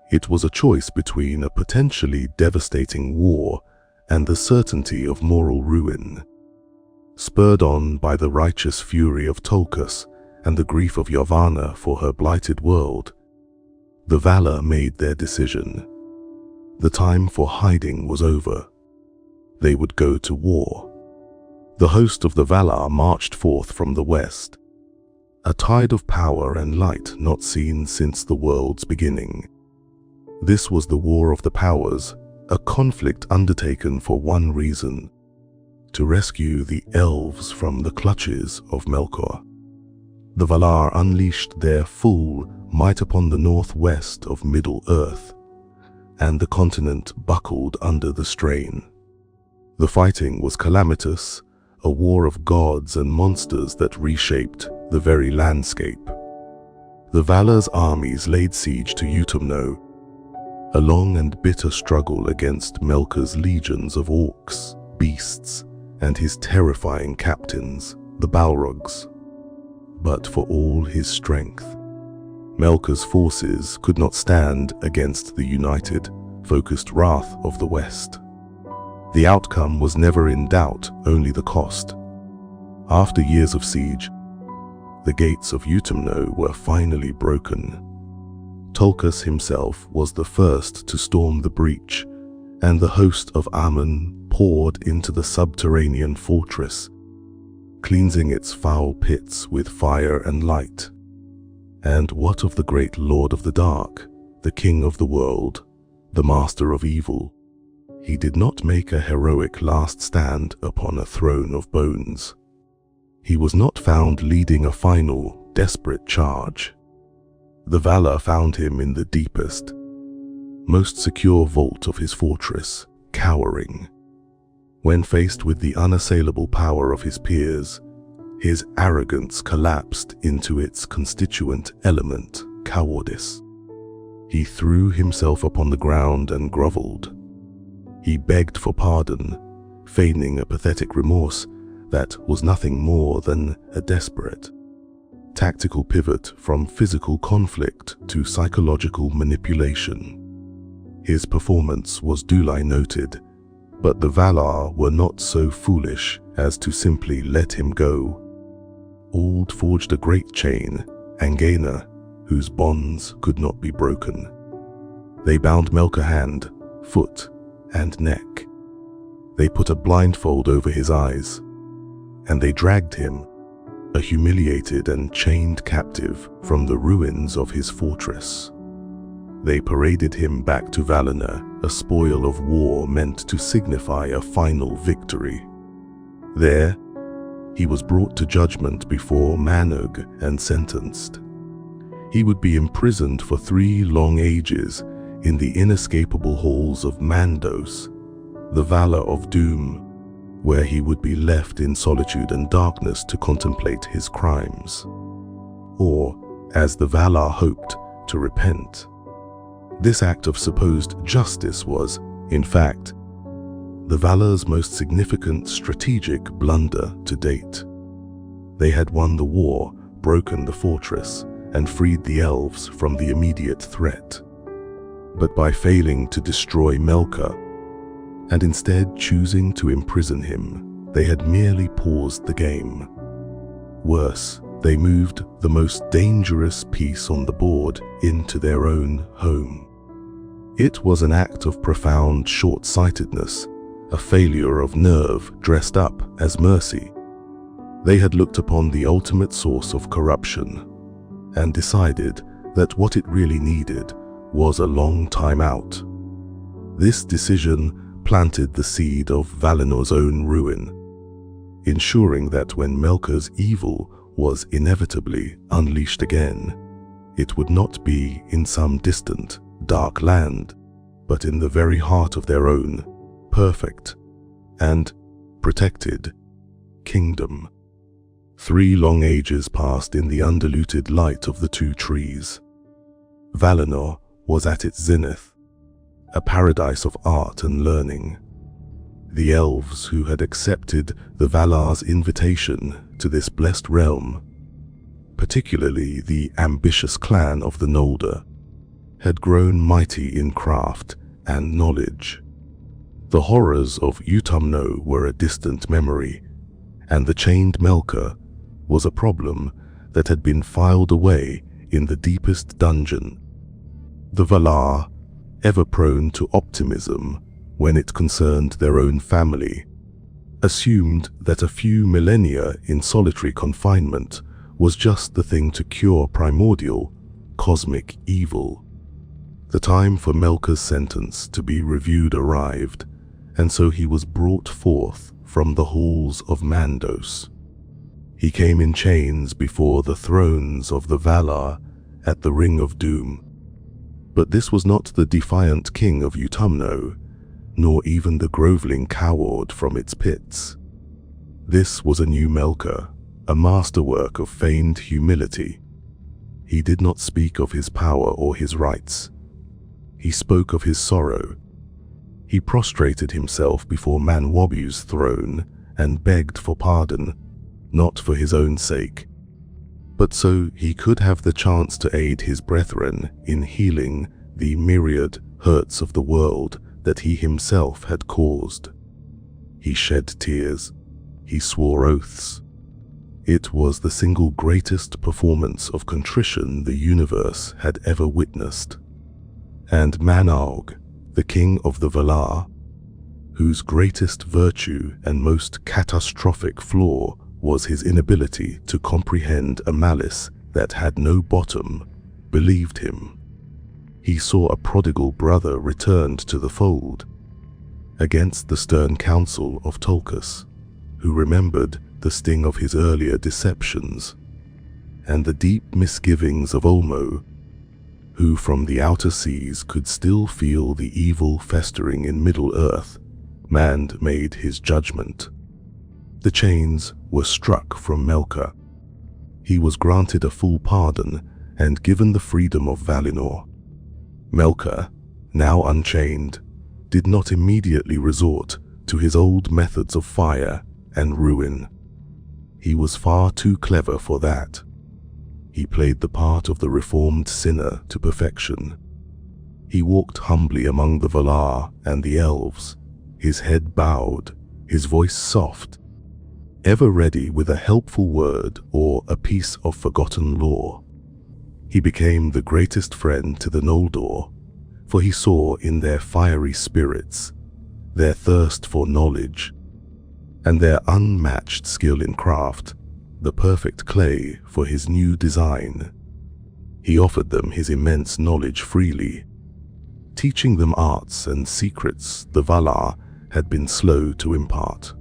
It was a choice between a potentially devastating war and the certainty of moral ruin. Spurred on by the righteous fury of Tolkien and the grief of Yavanna for her blighted world, the Valar made their decision. The time for hiding was over. They would go to war. The host of the Valar marched forth from the west, a tide of power and light not seen since the world's beginning. This was the War of the Powers, a conflict undertaken for one reason: to rescue the elves from the clutches of Melkor. The Valar unleashed their full might upon the northwest of Middle-earth, and the continent buckled under the strain. The fighting was calamitous, a war of gods and monsters that reshaped the very landscape. The Valar's armies laid siege to Utumno, a long and bitter struggle against Melkor's legions of orcs, beasts, and his terrifying captains, the Balrogs. But for all his strength, Melkor's forces could not stand against the united, focused wrath of the West. The outcome was never in doubt, only the cost. After years of siege, the gates of Utumno were finally broken. Tolkien himself was the first to storm the breach, and the host of Amun poured into the subterranean fortress, cleansing its foul pits with fire and light. And what of the great Lord of the Dark, the King of the world, the Master of Evil? He did not make a heroic last stand upon a throne of bones. He was not found leading a final, desperate charge. The Valar found him in the deepest, most secure vault of his fortress, cowering. When faced with the unassailable power of his peers, his arrogance collapsed into its constituent element, cowardice. He threw himself upon the ground and groveled. He begged for pardon, feigning a pathetic remorse that was nothing more than a desperate, tactical pivot from physical conflict to psychological manipulation. His performance was duly noted, but the Valar were not so foolish as to simply let him go. Ald forged a great chain, Angaina, whose bonds could not be broken. They bound Melkor hand, foot, and neck. They put a blindfold over his eyes, and they dragged him, a humiliated and chained captive, from the ruins of his fortress. They paraded him back to Valinor, a spoil of war meant to signify a final victory. There, he was brought to judgment before Mannog and sentenced. He would be imprisoned for 3 long ages in the inescapable halls of Mandos, the Valar of Doom, where he would be left in solitude and darkness to contemplate his crimes. Or, as the Valar hoped, to repent. This act of supposed justice was, in fact, the Valar's most significant strategic blunder to date. They had won the war, broken the fortress, and freed the elves from the immediate threat. But by failing to destroy Melkor, and instead choosing to imprison him, they had merely paused the game. Worse, they moved the most dangerous piece on the board into their own home. It was an act of profound short-sightedness, a failure of nerve dressed up as mercy. They had looked upon the ultimate source of corruption and decided that what it really needed was a long time out. This decision planted the seed of Valinor's own ruin, ensuring that when Melkor's evil was inevitably unleashed again, it would not be in some distant, dark land, but in the very heart of their own, perfect and protected kingdom. 3 long ages passed in the undiluted light of the 2 trees. Valinor was at its zenith, a paradise of art and learning. The elves who had accepted the Valar's invitation to this blessed realm, particularly the ambitious clan of the Noldor, had grown mighty in craft and knowledge. The horrors of Utumno were a distant memory, and the chained Melkur was a problem that had been filed away in the deepest dungeon. The Valar, ever prone to optimism when it concerned their own family, assumed that a few millennia in solitary confinement was just the thing to cure primordial, cosmic evil. The time for Melkur's sentence to be reviewed arrived, and so he was brought forth from the halls of Mandos. He came in chains before the thrones of the Valar at the Ring of Doom. But this was not the defiant king of Utumno, nor even the groveling coward from its pits. This was a new Melkur, a masterwork of feigned humility. He did not speak of his power or his rights. He spoke of his sorrow. He prostrated himself before Manwëbu's throne and begged for pardon, not for his own sake, but so he could have the chance to aid his brethren in healing the myriad hurts of the world that he himself had caused. He shed tears. He swore oaths. It was the single greatest performance of contrition the universe had ever witnessed. And Manaug, the king of the Valar, whose greatest virtue and most catastrophic flaw was his inability to comprehend a malice that had no bottom, believed him. He saw a prodigal brother returned to the fold, against the stern counsel of Tolkien, who remembered the sting of his earlier deceptions, and the deep misgivings of Ulmo, who from the outer seas could still feel the evil festering in Middle-earth. Mand made his judgment. The chains were struck from Melkur. He was granted a full pardon and given the freedom of Valinor. Melkur, now unchained, did not immediately resort to his old methods of fire and ruin. He was far too clever for that. He played the part of the reformed sinner to perfection. He walked humbly among the Valar and the elves, his head bowed, his voice soft, ever ready with a helpful word or a piece of forgotten lore. He became the greatest friend to the Noldor, for he saw in their fiery spirits, their thirst for knowledge, and their unmatched skill in craft, the perfect clay for his new design. He offered them his immense knowledge freely, teaching them arts and secrets the Valar had been slow to impart.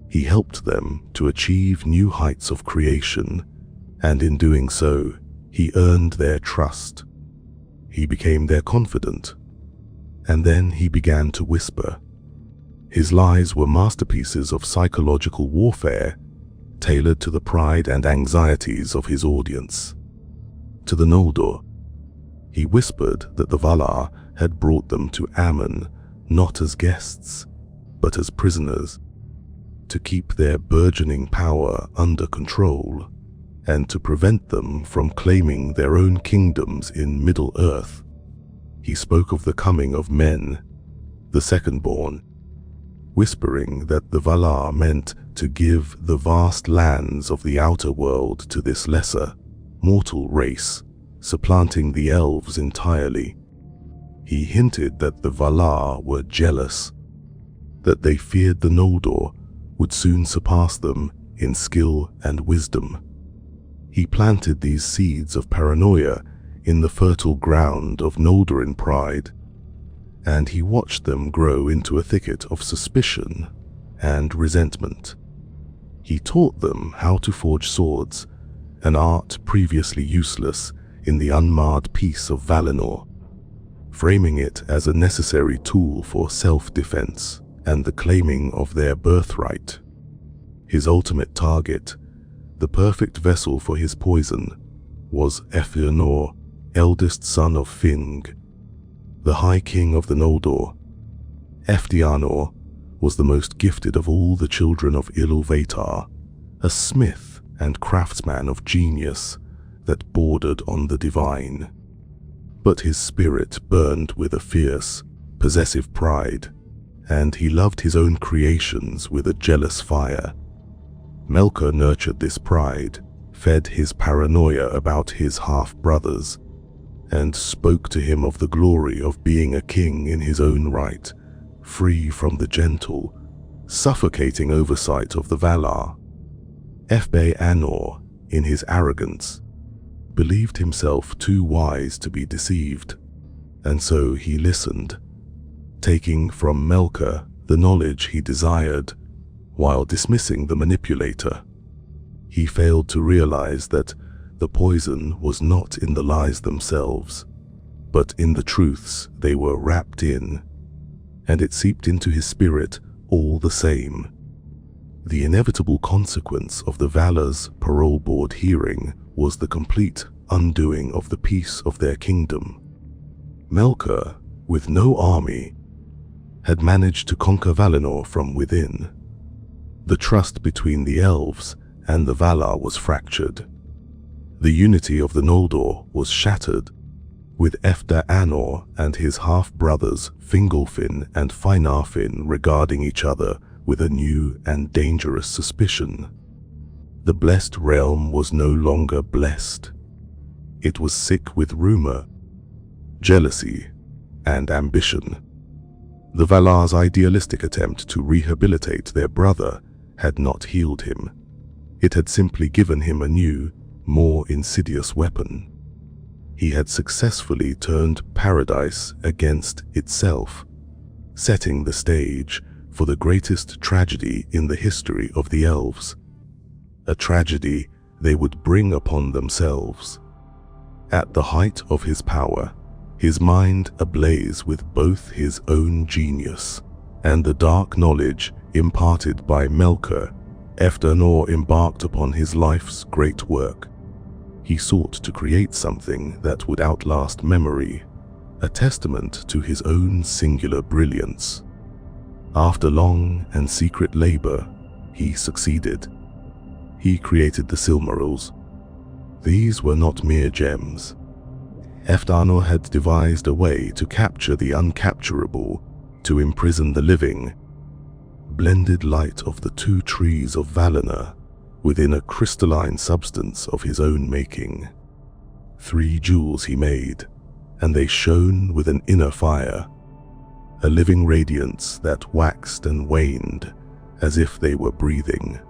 He helped them to achieve new heights of creation, and in doing so, he earned their trust. He became their confidant, and then he began to whisper. His lies were masterpieces of psychological warfare, tailored to the pride and anxieties of his audience. To the Noldor, he whispered that the Valar had brought them to Aman not as guests, but as prisoners, to keep their burgeoning power under control, and to prevent them from claiming their own kingdoms in Middle-earth. He spoke of the coming of men, the second-born, whispering that the Valar meant to give the vast lands of the outer world to this lesser, mortal race, supplanting the elves entirely. He hinted that the Valar were jealous, that they feared the Noldor would soon surpass them in skill and wisdom. He planted these seeds of paranoia in the fertile ground of Noldorin pride, and he watched them grow into a thicket of suspicion and resentment. He taught them how to forge swords, an art previously useless in the unmarred peace of Valinor, framing it as a necessary tool for self-defense and the claiming of their birthright. His ultimate target, the perfect vessel for his poison, was Ephionor, eldest son of Fing, the High King of the Noldor. Eftianor was the most gifted of all the children of Ilúvatar, a smith and craftsman of genius that bordered on the divine. But his spirit burned with a fierce, possessive pride, and he loved his own creations with a jealous fire. Melkor nurtured this pride, fed his paranoia about his half-brothers, and spoke to him of the glory of being a king in his own right, free from the gentle, suffocating oversight of the Valar. F.B. Anor, in his arrogance, believed himself too wise to be deceived, and so he listened, taking from Melkor the knowledge he desired, while dismissing the manipulator. He failed to realize that the poison was not in the lies themselves, but in the truths they were wrapped in, and it seeped into his spirit all the same. The inevitable consequence of the Valar's parole board hearing was the complete undoing of the peace of their kingdom. Melkor, with no army, had managed to conquer Valinor from within. The trust between the elves and the Valar was fractured. The unity of the Noldor was shattered, with F.B. Anor and his half-brothers Fingolfin and Finarfin regarding each other with a new and dangerous suspicion. The blessed realm was no longer blessed. It was sick with rumor, jealousy, and ambition. The Valar's idealistic attempt to rehabilitate their brother had not healed him. It had simply given him a new, more insidious weapon. He had successfully turned paradise against itself, setting the stage for the greatest tragedy in the history of the elves, a tragedy they would bring upon themselves. At the height of his power, his mind ablaze with both his own genius and the dark knowledge imparted by Melkor, F.B. Anor embarked upon his life's great work. He sought to create something that would outlast memory, a testament to his own singular brilliance. After long and secret labor, he succeeded. He created the Silmarils. These were not mere gems. F.B. Anor had devised a way to capture the uncapturable, to imprison the living. Blended light of the two trees of Valinor within a crystalline substance of his own making. 3 jewels he made, and they shone with an inner fire, a living radiance that waxed and waned as if they were breathing.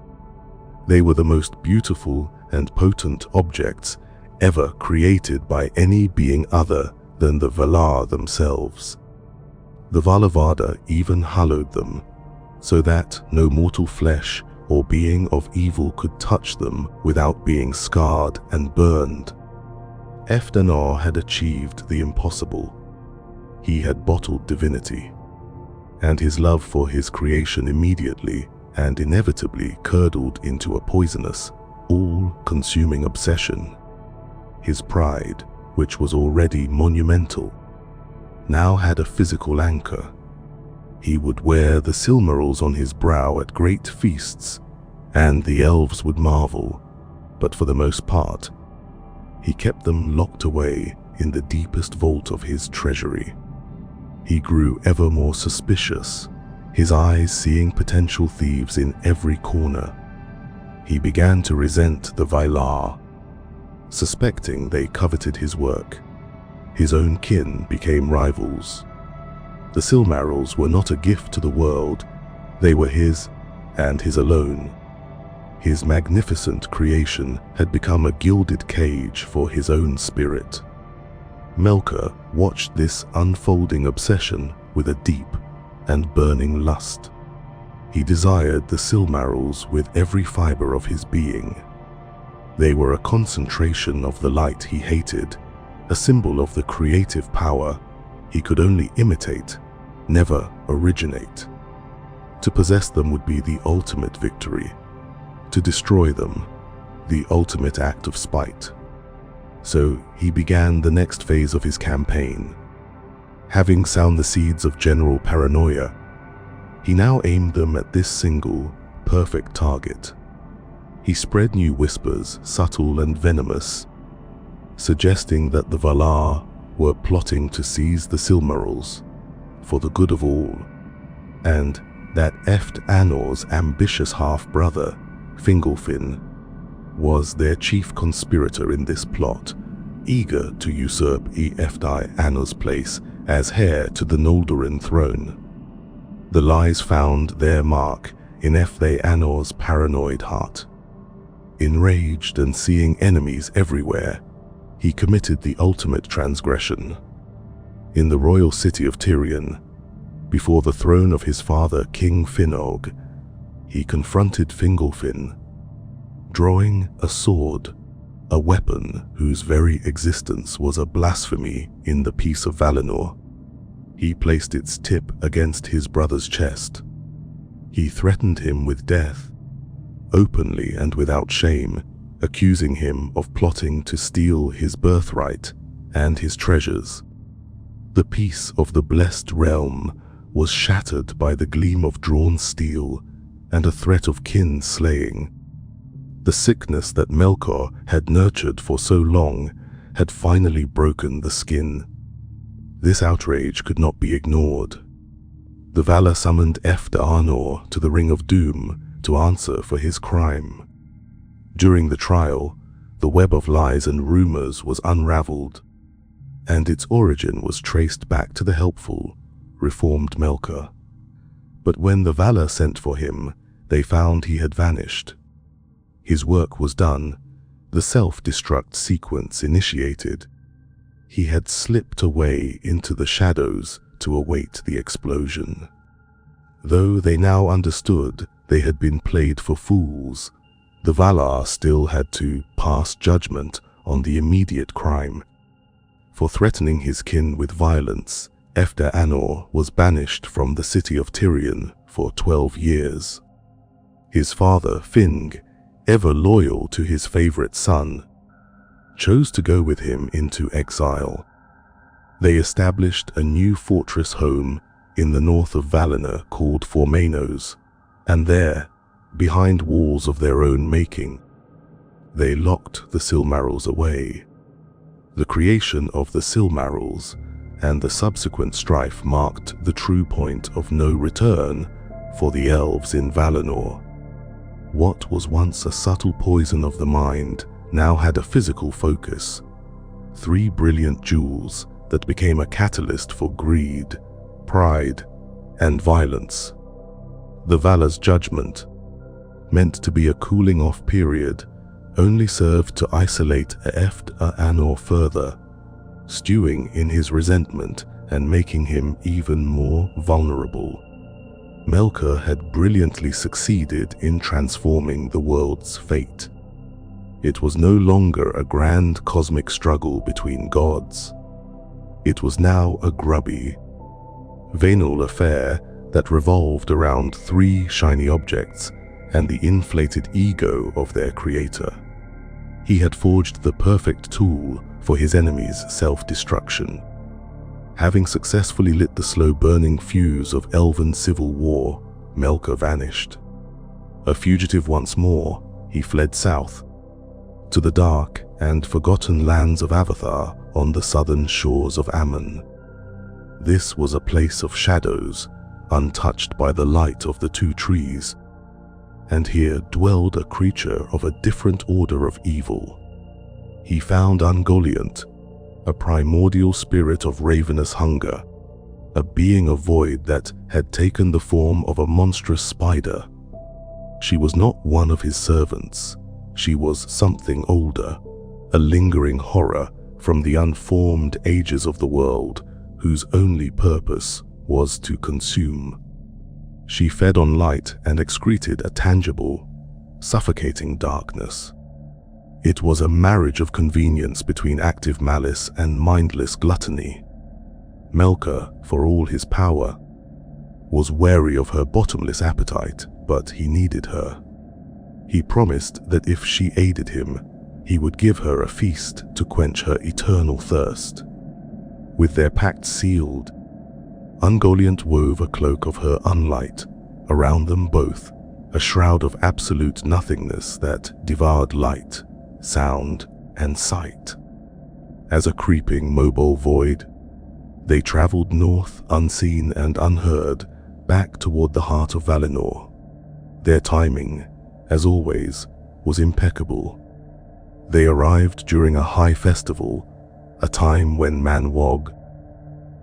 They were the most beautiful and potent objects ever created by any being other than the Valar themselves. The Valavada even hallowed them, so that no mortal flesh or being of evil could touch them without being scarred and burned. F.B. Anor had achieved the impossible. He had bottled divinity, and his love for his creation immediately and inevitably curdled into a poisonous, all-consuming obsession. His pride, which was already monumental, now had a physical anchor. He would wear the Silmarils on his brow at great feasts, and the elves would marvel, but for the most part, he kept them locked away in the deepest vault of his treasury. He grew ever more suspicious, his eyes seeing potential thieves in every corner. He began to resent the Valar, suspecting they coveted his work. His own kin became rivals. The Silmarils were not a gift to the world, they were his and his alone. His magnificent creation had become a gilded cage for his own spirit. Melkor watched this unfolding obsession with a deep and burning lust. He desired the Silmarils with every fiber of his being. They were a concentration of the light he hated, a symbol of the creative power he could only imitate, never originate. To possess them would be the ultimate victory. To destroy them, the ultimate act of spite. So he began the next phase of his campaign. Having sown the seeds of general paranoia, he now aimed them at this single, perfect target. He spread new whispers, subtle and venomous, suggesting that the Valar were plotting to seize the Silmarils for the good of all, and that Anor's ambitious half-brother, Fingolfin, was their chief conspirator in this plot, eager to usurp Anor's place as heir to the Noldorin throne. The lies found their mark in Anor's paranoid heart. Enraged and seeing enemies everywhere, he committed the ultimate transgression. In the royal city of Tirion, before the throne of his father King Finnog, he confronted Fingolfin, drawing a sword, a weapon whose very existence was a blasphemy in the peace of Valinor. He placed its tip against his brother's chest. He threatened him with death, openly and without shame, accusing him of plotting to steal his birthright and his treasures. The peace of the blessed realm was shattered by the gleam of drawn steel and a threat of kin slaying. The sickness that Melkor had nurtured for so long had finally broken the skin. This outrage could not be ignored. The Valar summoned Anor to the Ring of Doom to answer for his crime. During the trial, the web of lies and rumors was unraveled, and its origin was traced back to the helpful, reformed Melkor. But when the Valar sent for him, they found he had vanished. His work was done, the self-destruct sequence initiated. He had slipped away into the shadows to await the explosion. Though they now understood they had been played for fools, the Valar still had to pass judgment on the immediate crime. For threatening his kin with violence, Anor was banished from the city of Tirion for 12 years. His father, Fing, ever loyal to his favorite son, chose to go with him into exile. They established a new fortress home in the north of Valinor called Formenos, and there, behind walls of their own making, they locked the Silmarils away. The creation of the Silmarils and the subsequent strife marked the true point of no return for the elves in Valinor. What was once a subtle poison of the mind now had a physical focus. 3 brilliant jewels that became a catalyst for greed, pride, and violence. The Valar's judgment, meant to be a cooling-off period, only served to isolate Anor further, stewing in his resentment and making him even more vulnerable. Melkor had brilliantly succeeded in transforming the world's fate. It was no longer a grand cosmic struggle between gods. It was now a grubby, venal affair that revolved around 3 shiny objects and the inflated ego of their creator. He had forged the perfect tool for his enemy's self-destruction. Having successfully lit the slow-burning fuse of elven civil war, Melkor vanished. A fugitive once more, he fled south, to the dark and forgotten lands of Avathar on the southern shores of Aman. This was a place of shadows, untouched by the light of the 2 trees, and here dwelled a creature of a different order of evil. He found Ungoliant, a primordial spirit of ravenous hunger, a being of void that had taken the form of a monstrous spider. She was not one of his servants. She was something older, a lingering horror from the unformed ages of the world, whose only purpose was to consume. She fed on light and excreted a tangible, suffocating darkness. It was a marriage of convenience between active malice and mindless gluttony. Melkor, for all his power, was wary of her bottomless appetite, but he needed her. He promised that if she aided him, he would give her a feast to quench her eternal thirst. With their pact sealed, Ungoliant wove a cloak of her unlight around them both, a shroud of absolute nothingness that devoured light, sound, and sight. as a creeping mobile void. They traveled north, unseen and unheard, back toward the heart of Valinor. Their timing, as always, was impeccable. They arrived during a high festival, a time when Manwog,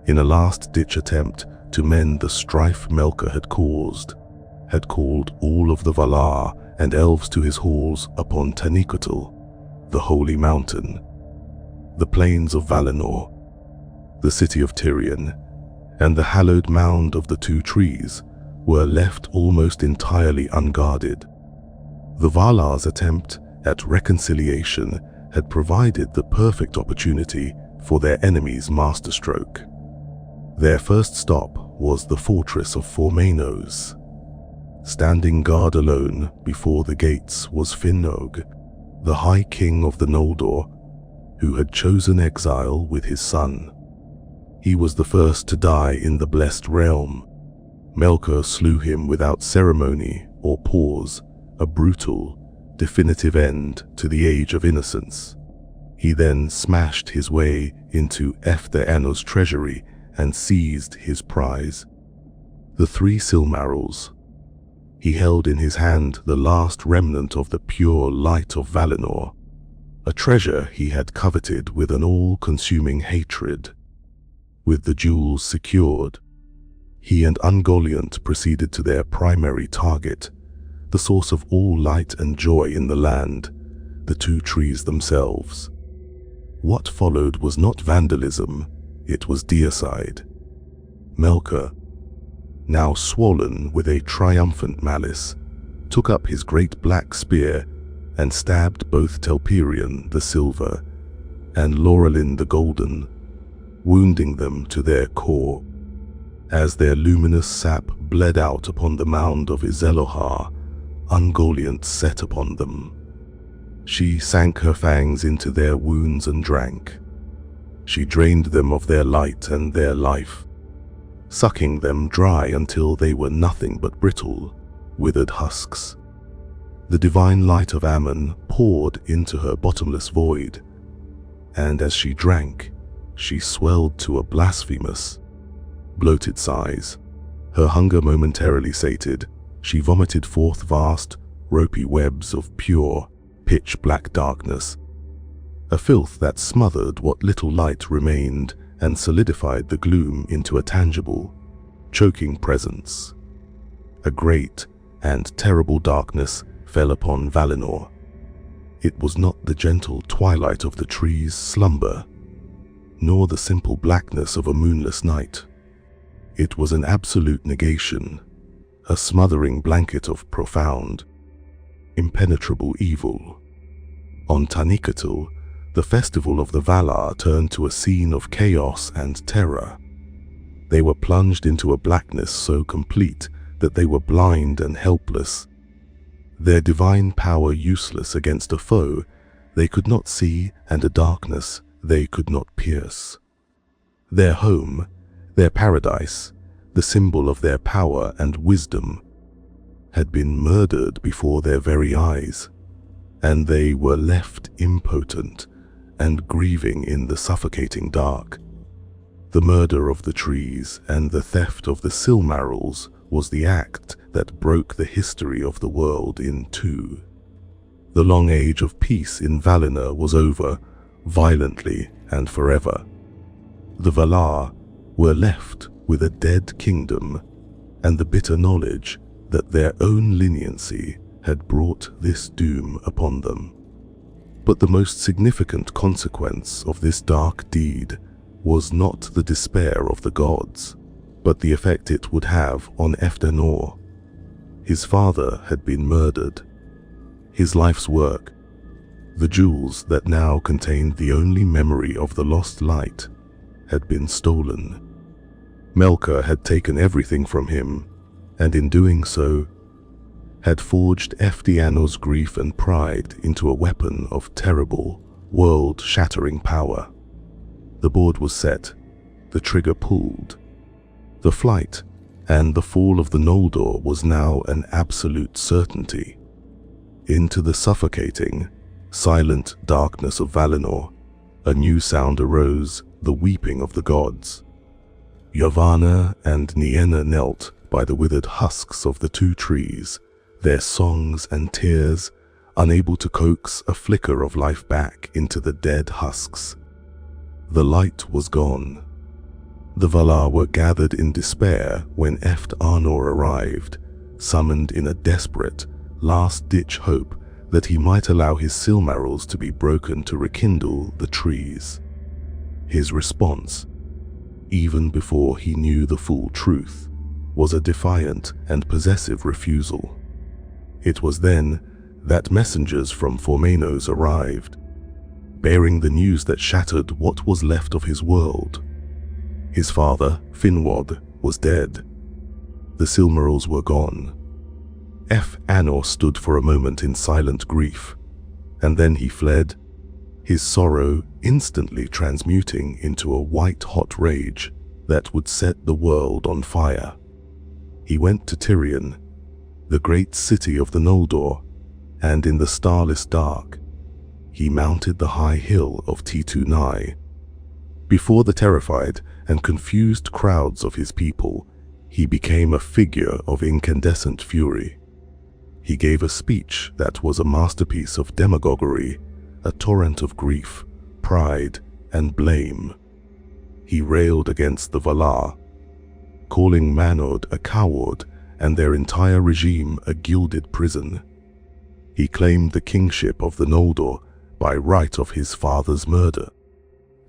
in a last-ditch attempt to mend the strife Melkor had caused, had called all of the Valar and elves to his halls upon Taniquetil, the holy mountain, the plains of Valinor, the city of Tirion, and the hallowed mound of the two trees were left almost entirely unguarded. The Valar's attempt at reconciliation had provided the perfect opportunity for their enemy's masterstroke. Their first stop was the fortress of Formenos. Standing guard alone before the gates was Finnog, the High King of the Noldor, who had chosen exile with his son. He was the first to die in the Blessed Realm. Melkor slew him without ceremony or pause, a brutal, definitive end to the Age of Innocence. He then smashed his way into Efther Annu's treasury and seized his prize, the 3 Silmarils. He held in his hand the last remnant of the pure light of Valinor, a treasure he had coveted with an all-consuming hatred. With the jewels secured, he and Ungoliant proceeded to their primary target, the source of all light and joy in the land, the 2 trees themselves. What followed was not vandalism, it was deicide. Melkor, now swollen with a triumphant malice, took up his great black spear and stabbed both Telperion the Silver and Laurelin the Golden, wounding them to their core. As their luminous sap bled out upon the mound of Izelohar, Ungoliant set upon them. She sank her fangs into their wounds and drank. She drained them of their light and their life, sucking them dry until they were nothing but brittle, withered husks. The divine light of Ammon poured into her bottomless void, and as she drank, she swelled to a blasphemous, bloated size. Her hunger momentarily sated, she vomited forth vast, ropey webs of pure, pitch-black darkness, a filth that smothered what little light remained and solidified the gloom into a tangible, choking presence. A great and terrible darkness fell upon Valinor. It was not the gentle twilight of the trees' slumber, nor the simple blackness of a moonless night. It was an absolute negation, a smothering blanket of profound, impenetrable evil. On Taniquetil, the festival of the Valar turned to a scene of chaos and terror. They were plunged into a blackness so complete that they were blind and helpless. Their divine power useless against a foe they could not see and a darkness they could not pierce. Their home, their paradise, the symbol of their power and wisdom, had been murdered before their very eyes, and they were left impotent and grieving in the suffocating dark. The murder of the trees and the theft of the Silmarils was the act that broke the history of the world in 2. The long age of peace in Valinor was over, violently and forever. The Valar were left with a dead kingdom and the bitter knowledge that their own leniency had brought this doom upon them. But the most significant consequence of this dark deed was not the despair of the gods, but the effect it would have on Efthenor. His father had been murdered. His life's work, the jewels that now contained the only memory of the lost light, had been stolen. Melkor had taken everything from him, and in doing so, had forged Efthianur's grief and pride into a weapon of terrible, world-shattering power. The board was set, the trigger pulled. The flight and the fall of the Noldor was now an absolute certainty. Into the suffocating, silent darkness of Valinor, a new sound arose, the weeping of the gods. Yavanna and Nienna knelt by the withered husks of the two trees, their songs and tears unable to coax a flicker of life back into the dead husks. The light was gone. The Valar were gathered in despair when Eft Arnor arrived, summoned in a desperate, last-ditch hope that he might allow his Silmarils to be broken to rekindle the trees. His response, even before he knew the full truth, was a defiant and possessive refusal. It was then that messengers from Formenos arrived, bearing the news that shattered what was left of his world. His father, Finwë, was dead. The Silmarils were gone. Anor stood for a moment in silent grief, and then he fled, his sorrow instantly transmuting into a white-hot rage that would set the world on fire. He went to Tirion, the great city of the Noldor, and in the starless dark, he mounted the high hill of Titu-Nai. Before the terrified and confused crowds of his people, he became a figure of incandescent fury. He gave a speech that was a masterpiece of demagoguery, a torrent of grief, pride, and blame. He railed against the Valar, calling Manod a coward and their entire regime a gilded prison. He claimed the kingship of the Noldor by right of his father's murder,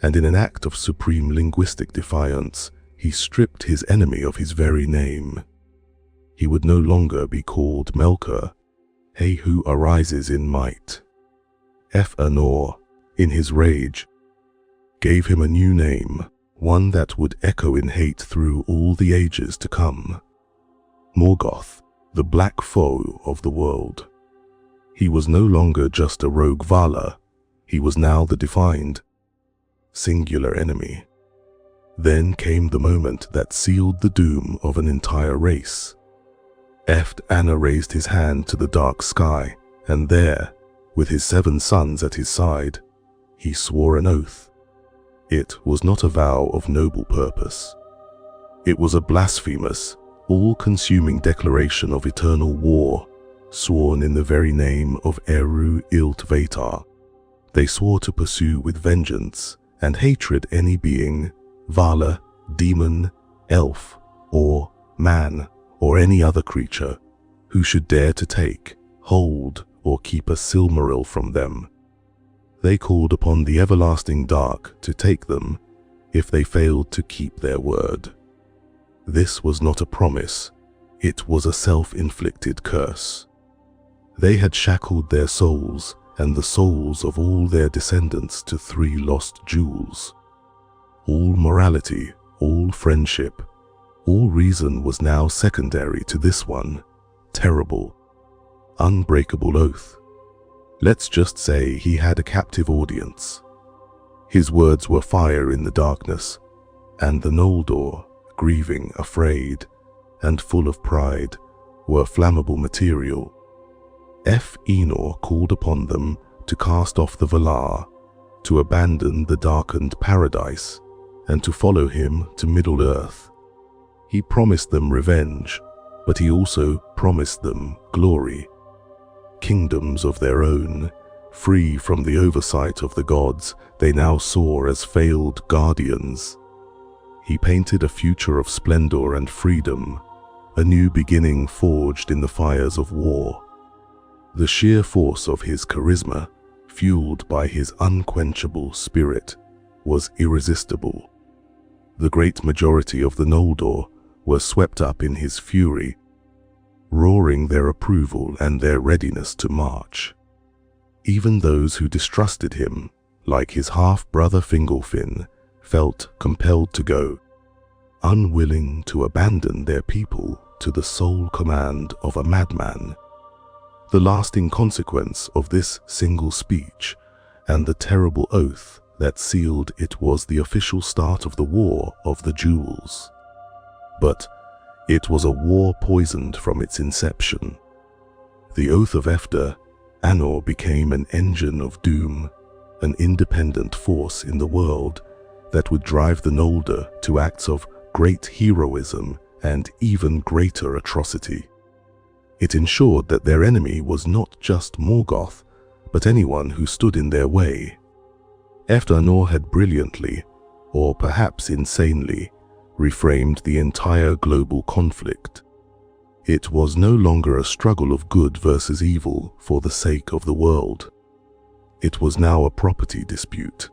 and in an act of supreme linguistic defiance, he stripped his enemy of his very name. He would no longer be called Melkor, he who arises in might. Anor, in his rage, gave him a new name, one that would echo in hate through all the ages to come. Morgoth, the black foe of the world. He was no longer just a rogue Valar, he was now the defined, singular enemy. Then came the moment that sealed the doom of an entire race. Anor raised his hand to the dark sky, and there, with his 7 sons at his side, he swore an oath. It was not a vow of noble purpose. It was a blasphemous, all-consuming declaration of eternal war, sworn in the very name of Eru Iltvetar. They swore to pursue with vengeance and hatred any being, Valar, demon, elf, or man, or any other creature, who should dare to take, hold, or keep a Silmaril from them. They called upon the everlasting dark to take them if they failed to keep their word. This was not a promise, it was a self-inflicted curse. They had shackled their souls and the souls of all their descendants to 3 lost jewels. All morality, all friendship, all reason was now secondary to this one terrible, unbreakable oath. Let's just say he had a captive audience. His words were fire in the darkness, and the Noldor, grieving, afraid, and full of pride, were flammable material. Enor called upon them to cast off the Valar, to abandon the darkened paradise, and to follow him to Middle-earth. He promised them revenge, but he also promised them glory. Kingdoms of their own, free from the oversight of the gods they now saw as failed guardians. He painted a future of splendor and freedom, a new beginning forged in the fires of war. The sheer force of his charisma, fueled by his unquenchable spirit, was irresistible. The great majority of the Noldor were swept up in his fury, roaring their approval and their readiness to march. Even those who distrusted him, like his half-brother Fingolfin, felt compelled to go, unwilling to abandon their people to the sole command of a madman. The lasting consequence of this single speech and the terrible oath that sealed it was the official start of the War of the Jewels. But it was a war poisoned from its inception. The oath of Anor became an engine of doom, an independent force in the world that would drive the Noldor to acts of great heroism and even greater atrocity. It ensured that their enemy was not just Morgoth, but anyone who stood in their way. J.R.R. had brilliantly, or perhaps insanely, reframed the entire global conflict. It was no longer a struggle of good versus evil for the sake of the world. It was now a property dispute.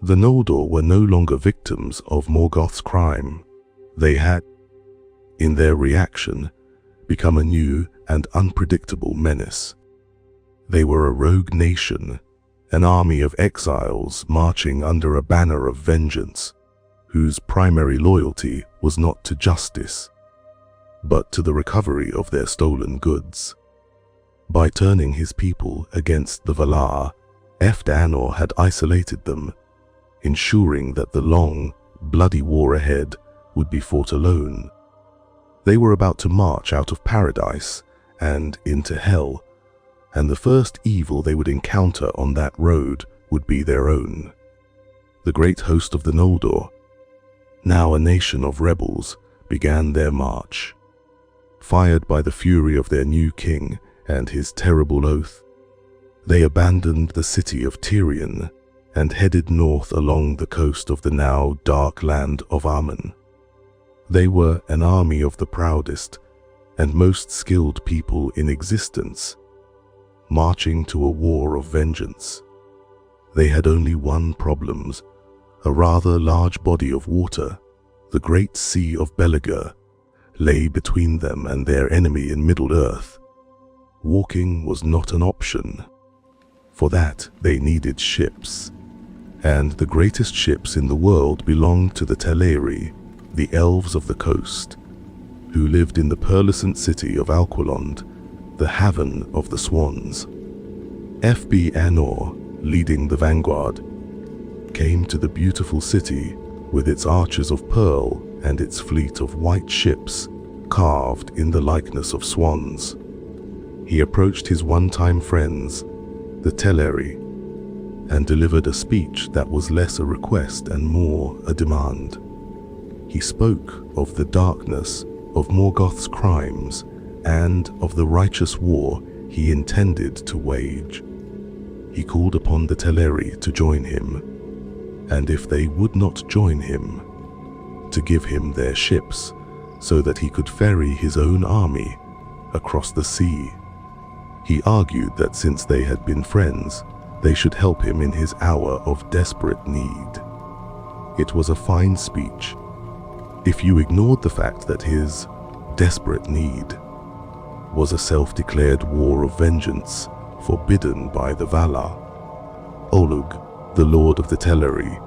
The Noldor were no longer victims of Morgoth's crime. They had, in their reaction, become a new and unpredictable menace. They were a rogue nation, an army of exiles marching under a banner of vengeance, whose primary loyalty was not to justice, but to the recovery of their stolen goods. By turning his people against the Valar, J.R.R. had isolated them, ensuring that the long, bloody war ahead would be fought alone. They were about to march out of paradise and into hell, and the first evil they would encounter on that road would be their own. The great host of the Noldor, now a nation of rebels, began their march. Fired by the fury of their new king and his terrible oath, they abandoned the city of Tirion and headed north along the coast of the now dark land of Aman. They were an army of the proudest and most skilled people in existence, marching to a war of vengeance. They had only one problem: a rather large body of water, the great Sea of Beligor, lay between them and their enemy in Middle-earth. Walking was not an option. For that, they needed ships, and the greatest ships in the world belonged to the Teleri, the elves of the coast, who lived in the pearlescent city of Alqualond, the haven of the swans. J.R.R., leading the vanguard, came to the beautiful city with its arches of pearl and its fleet of white ships carved in the likeness of swans. He approached his one-time friends, the Teleri, and delivered a speech that was less a request and more a demand. He spoke of the darkness of Morgoth's crimes and of the righteous war he intended to wage. He called upon the Teleri to join him, and if they would not join him, to give him their ships so that he could ferry his own army across the sea. He argued that since they had been friends, they should help him in his hour of desperate need. It was a fine speech, if you ignored the fact that his desperate need was a self-declared war of vengeance forbidden by the Valar. Olug, the lord of the Teleri,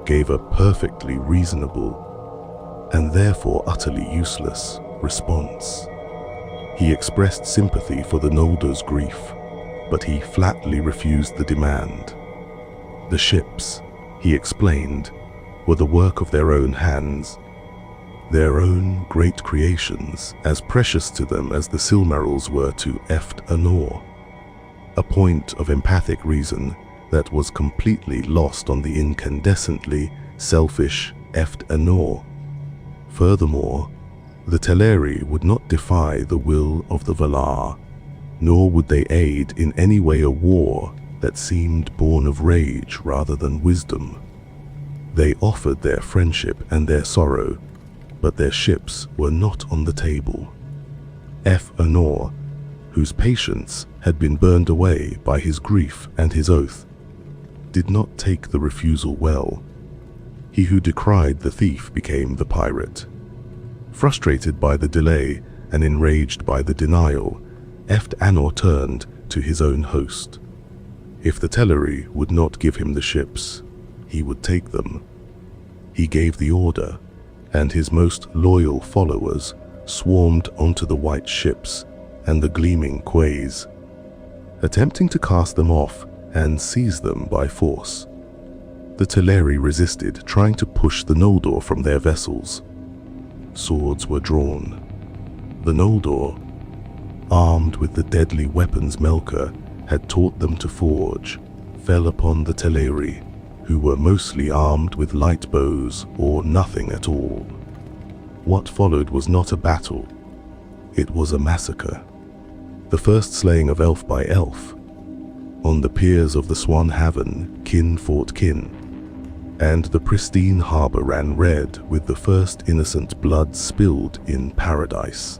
gave a perfectly reasonable and therefore utterly useless response. He expressed sympathy for the Noldor's grief, but he flatly refused the demand. The ships, he explained, were the work of their own hands, their own great creations, as precious to them as the Silmarils were to J.R.R., a point of empathic reason that was completely lost on the incandescently selfish J.R.R. Furthermore, the Teleri would not defy the will of the Valar, nor would they aid in any way a war that seemed born of rage rather than wisdom. They offered their friendship and their sorrow, but their ships were not on the table. J.R.R., whose patience had been burned away by his grief and his oath, did not take the refusal well. He who decried the thief became the pirate. Frustrated by the delay and enraged by the denial, J.R.R. turned to his own host. If the Teleri would not give him the ships, he would take them. He gave the order, and his most loyal followers swarmed onto the white ships and the gleaming quays, attempting to cast them off and seize them by force. The Teleri resisted, trying to push the Noldor from their vessels. Swords were drawn. The Noldor, armed with the deadly weapons Melkor had taught them to forge, fell upon the Teleri, who were mostly armed with light bows or nothing at all. What followed was not a battle, it was a massacre. The first slaying of elf by elf. On the piers of the Swan Haven, kin fought kin, and the pristine harbor ran red with the first innocent blood spilled in paradise.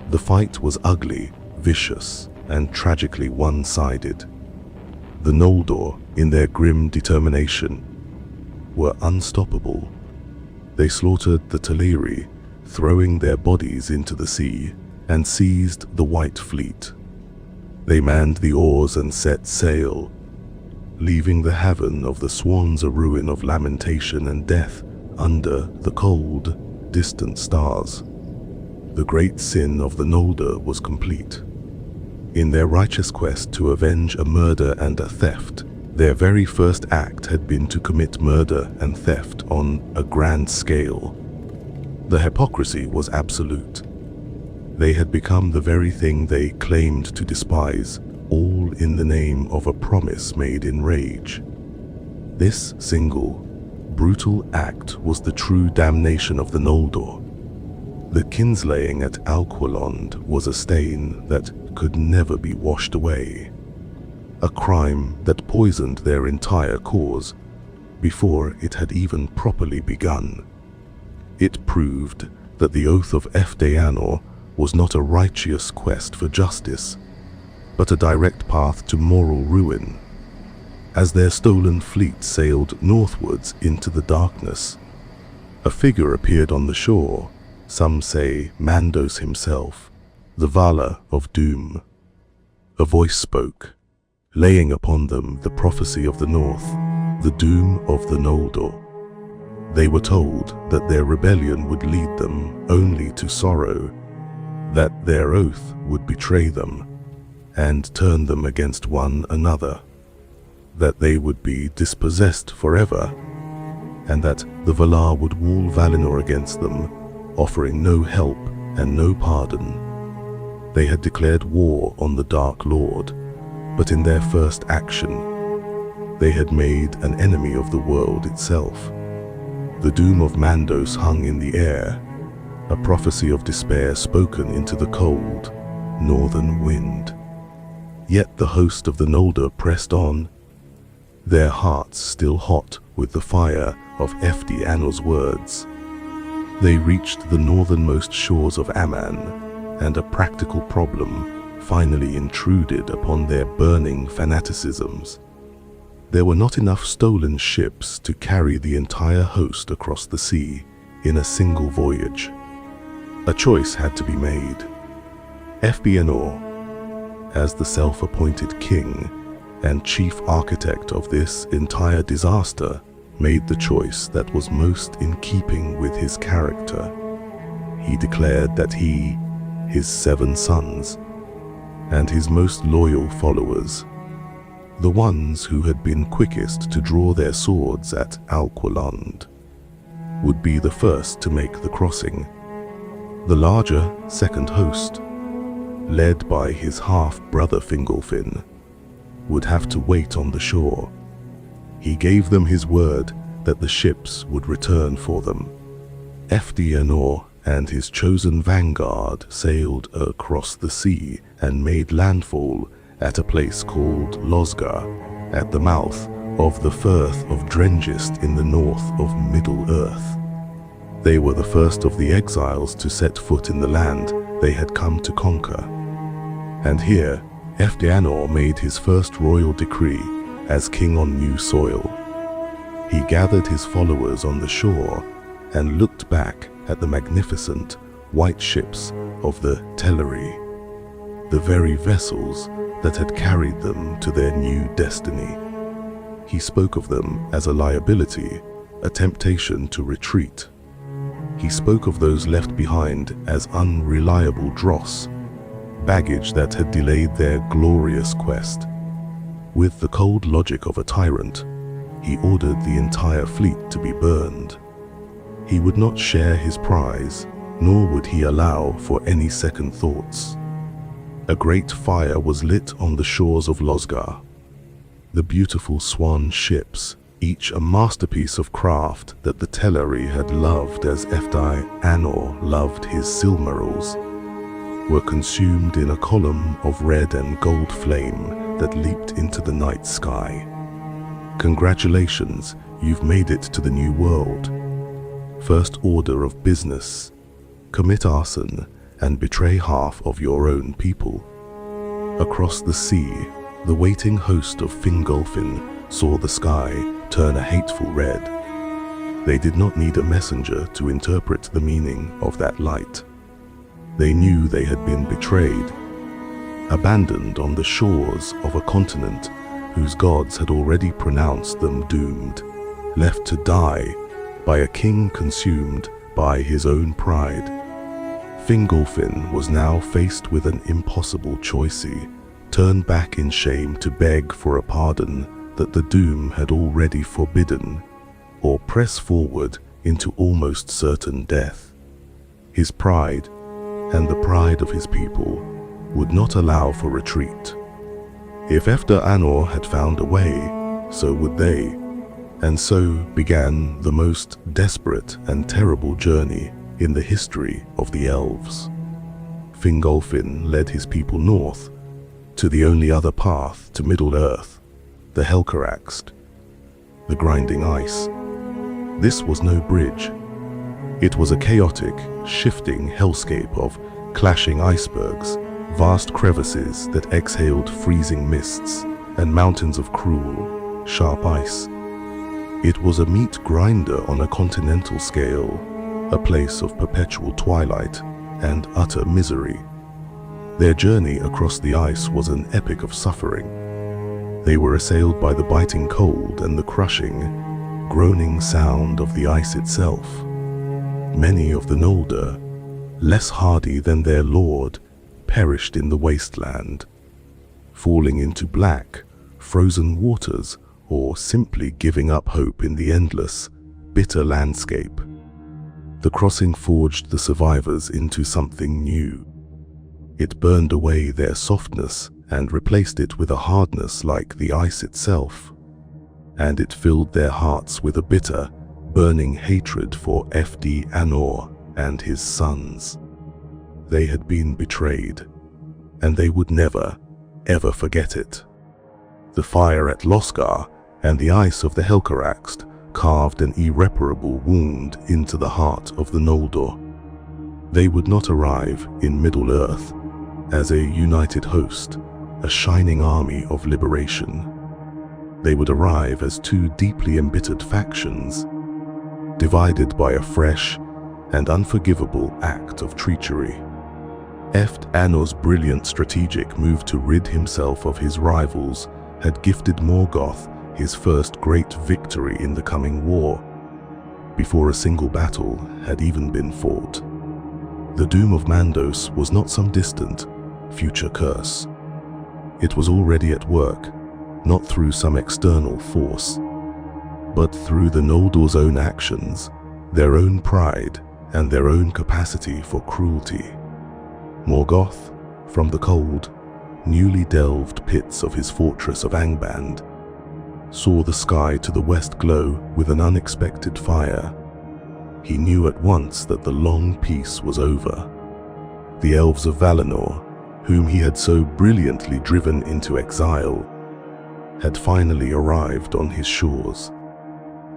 The fight was ugly, vicious, and tragically one-sided. The Noldor, in their grim determination, were unstoppable. They slaughtered the Teleri, throwing their bodies into the sea, and seized the White Fleet. They manned the oars and set sail, leaving the haven of the swans a ruin of lamentation and death under the cold, distant stars. The great sin of the Noldor was complete. In their righteous quest to avenge a murder and a theft, their very first act had been to commit murder and theft on a grand scale. The hypocrisy was absolute. They had become the very thing they claimed to despise, all in the name of a promise made in rage. This single, brutal act was the true damnation of the Noldor. The kinslaying at Alqualond was a stain that could never be washed away. A crime that poisoned their entire cause before it had even properly begun. It proved that the oath of Efdeanor was not a righteous quest for justice, but a direct path to moral ruin. As their stolen fleet sailed northwards into the darkness, a figure appeared on the shore, some say Mandos himself, the Vala of Doom. A voice spoke, laying upon them the prophecy of the North, the doom of the Noldor. They were told that their rebellion would lead them only to sorrow, that their oath would betray them and turn them against one another, that they would be dispossessed forever, and that the Valar would wall Valinor against them, offering no help and no pardon. They had declared war on the Dark Lord, but in their first action, they had made an enemy of the world itself. The doom of Mandos hung in the air, a prophecy of despair spoken into the cold, northern wind. Yet the host of the Noldor pressed on, their hearts still hot with the fire of Efdeanor's words. They reached the northernmost shores of Aman, and a practical problem finally intruded upon their burning fanaticisms. There were not enough stolen ships to carry the entire host across the sea in a single voyage. A choice had to be made. Efdeanor, as the self-appointed king and chief architect of this entire disaster, made the choice that was most in keeping with his character. He declared that he, his 7 sons, and his most loyal followers, the ones who had been quickest to draw their swords at Alqualond, would be the first to make the crossing. The larger second host, led by his half-brother Fingolfin, would have to wait on the shore. He gave them his word that the ships would return for them. Efdeanor and his chosen vanguard sailed across the sea and made landfall at a place called Losgar, at the mouth of the Firth of Drengist in the north of Middle-earth. They were the first of the exiles to set foot in the land they had come to conquer. And here, Efdeanor made his first royal decree as king on new soil. He gathered his followers on the shore and looked back at the magnificent white ships of the Teleri, the very vessels that had carried them to their new destiny. He spoke of them as a liability, a temptation to retreat. He spoke of those left behind as unreliable dross, baggage that had delayed their glorious quest. With the cold logic of a tyrant, he ordered the entire fleet to be burned. He would not share his prize, nor would he allow for any second thoughts. A great fire was lit on the shores of Losgar. The beautiful swan ships, each a masterpiece of craft that the Teleri had loved as J.R.R. loved his Silmarils, were consumed in a column of red and gold flame that leaped into the night sky. Congratulations, you've made it to the new world. First order of business: commit arson and betray half of your own people. Across the sea, the waiting host of Fingolfin saw the sky turn a hateful red. They did not need a messenger to interpret the meaning of that light. They knew they had been betrayed, abandoned on the shores of a continent whose gods had already pronounced them doomed, left to die by a king consumed by his own pride. Fingolfin was now faced with an impossible choice: turn back in shame to beg for a pardon that the doom had already forbidden, or press forward into almost certain death. His pride, and the pride of his people, would not allow for retreat. If J.R.R. had found a way, so would they, and so began the most desperate and terrible journey in the history of the elves. Fingolfin led his people north, to the only other path to Middle-earth, the Helcaraxed, the grinding ice. This was no bridge. It was a chaotic, shifting hellscape of clashing icebergs, vast crevices that exhaled freezing mists, and mountains of cruel, sharp ice. It was a meat grinder on a continental scale, a place of perpetual twilight and utter misery. Their journey across the ice was an epic of suffering. They were assailed by the biting cold and the crushing, groaning sound of the ice itself. Many of the Noldor, less hardy than their lord, perished in the wasteland, falling into black, frozen waters, or simply giving up hope in the endless, bitter landscape. The crossing forged the survivors into something new. It burned away their softness and replaced it with a hardness like the ice itself, and it filled their hearts with a bitter, burning hatred for J.R.R. and his sons. They had been betrayed, and they would never, ever forget it. The fire at Losgar and the ice of the Helcaraxed carved an irreparable wound into the heart of the Noldor. They would not arrive in Middle-earth as a united host, a shining army of liberation. They would arrive as two deeply embittered factions, divided by a fresh and unforgivable act of treachery. J.R.R.'s brilliant strategic move to rid himself of his rivals had gifted Morgoth his first great victory in the coming war, before a single battle had even been fought. The doom of Mandos was not some distant, future curse. It was already at work, not through some external force, but through the Noldor's own actions, their own pride, and their own capacity for cruelty. Morgoth, from the cold, newly delved pits of his fortress of Angband, saw the sky to the west glow with an unexpected fire. He knew at once that the long peace was over. The elves of Valinor, whom he had so brilliantly driven into exile, had finally arrived on his shores.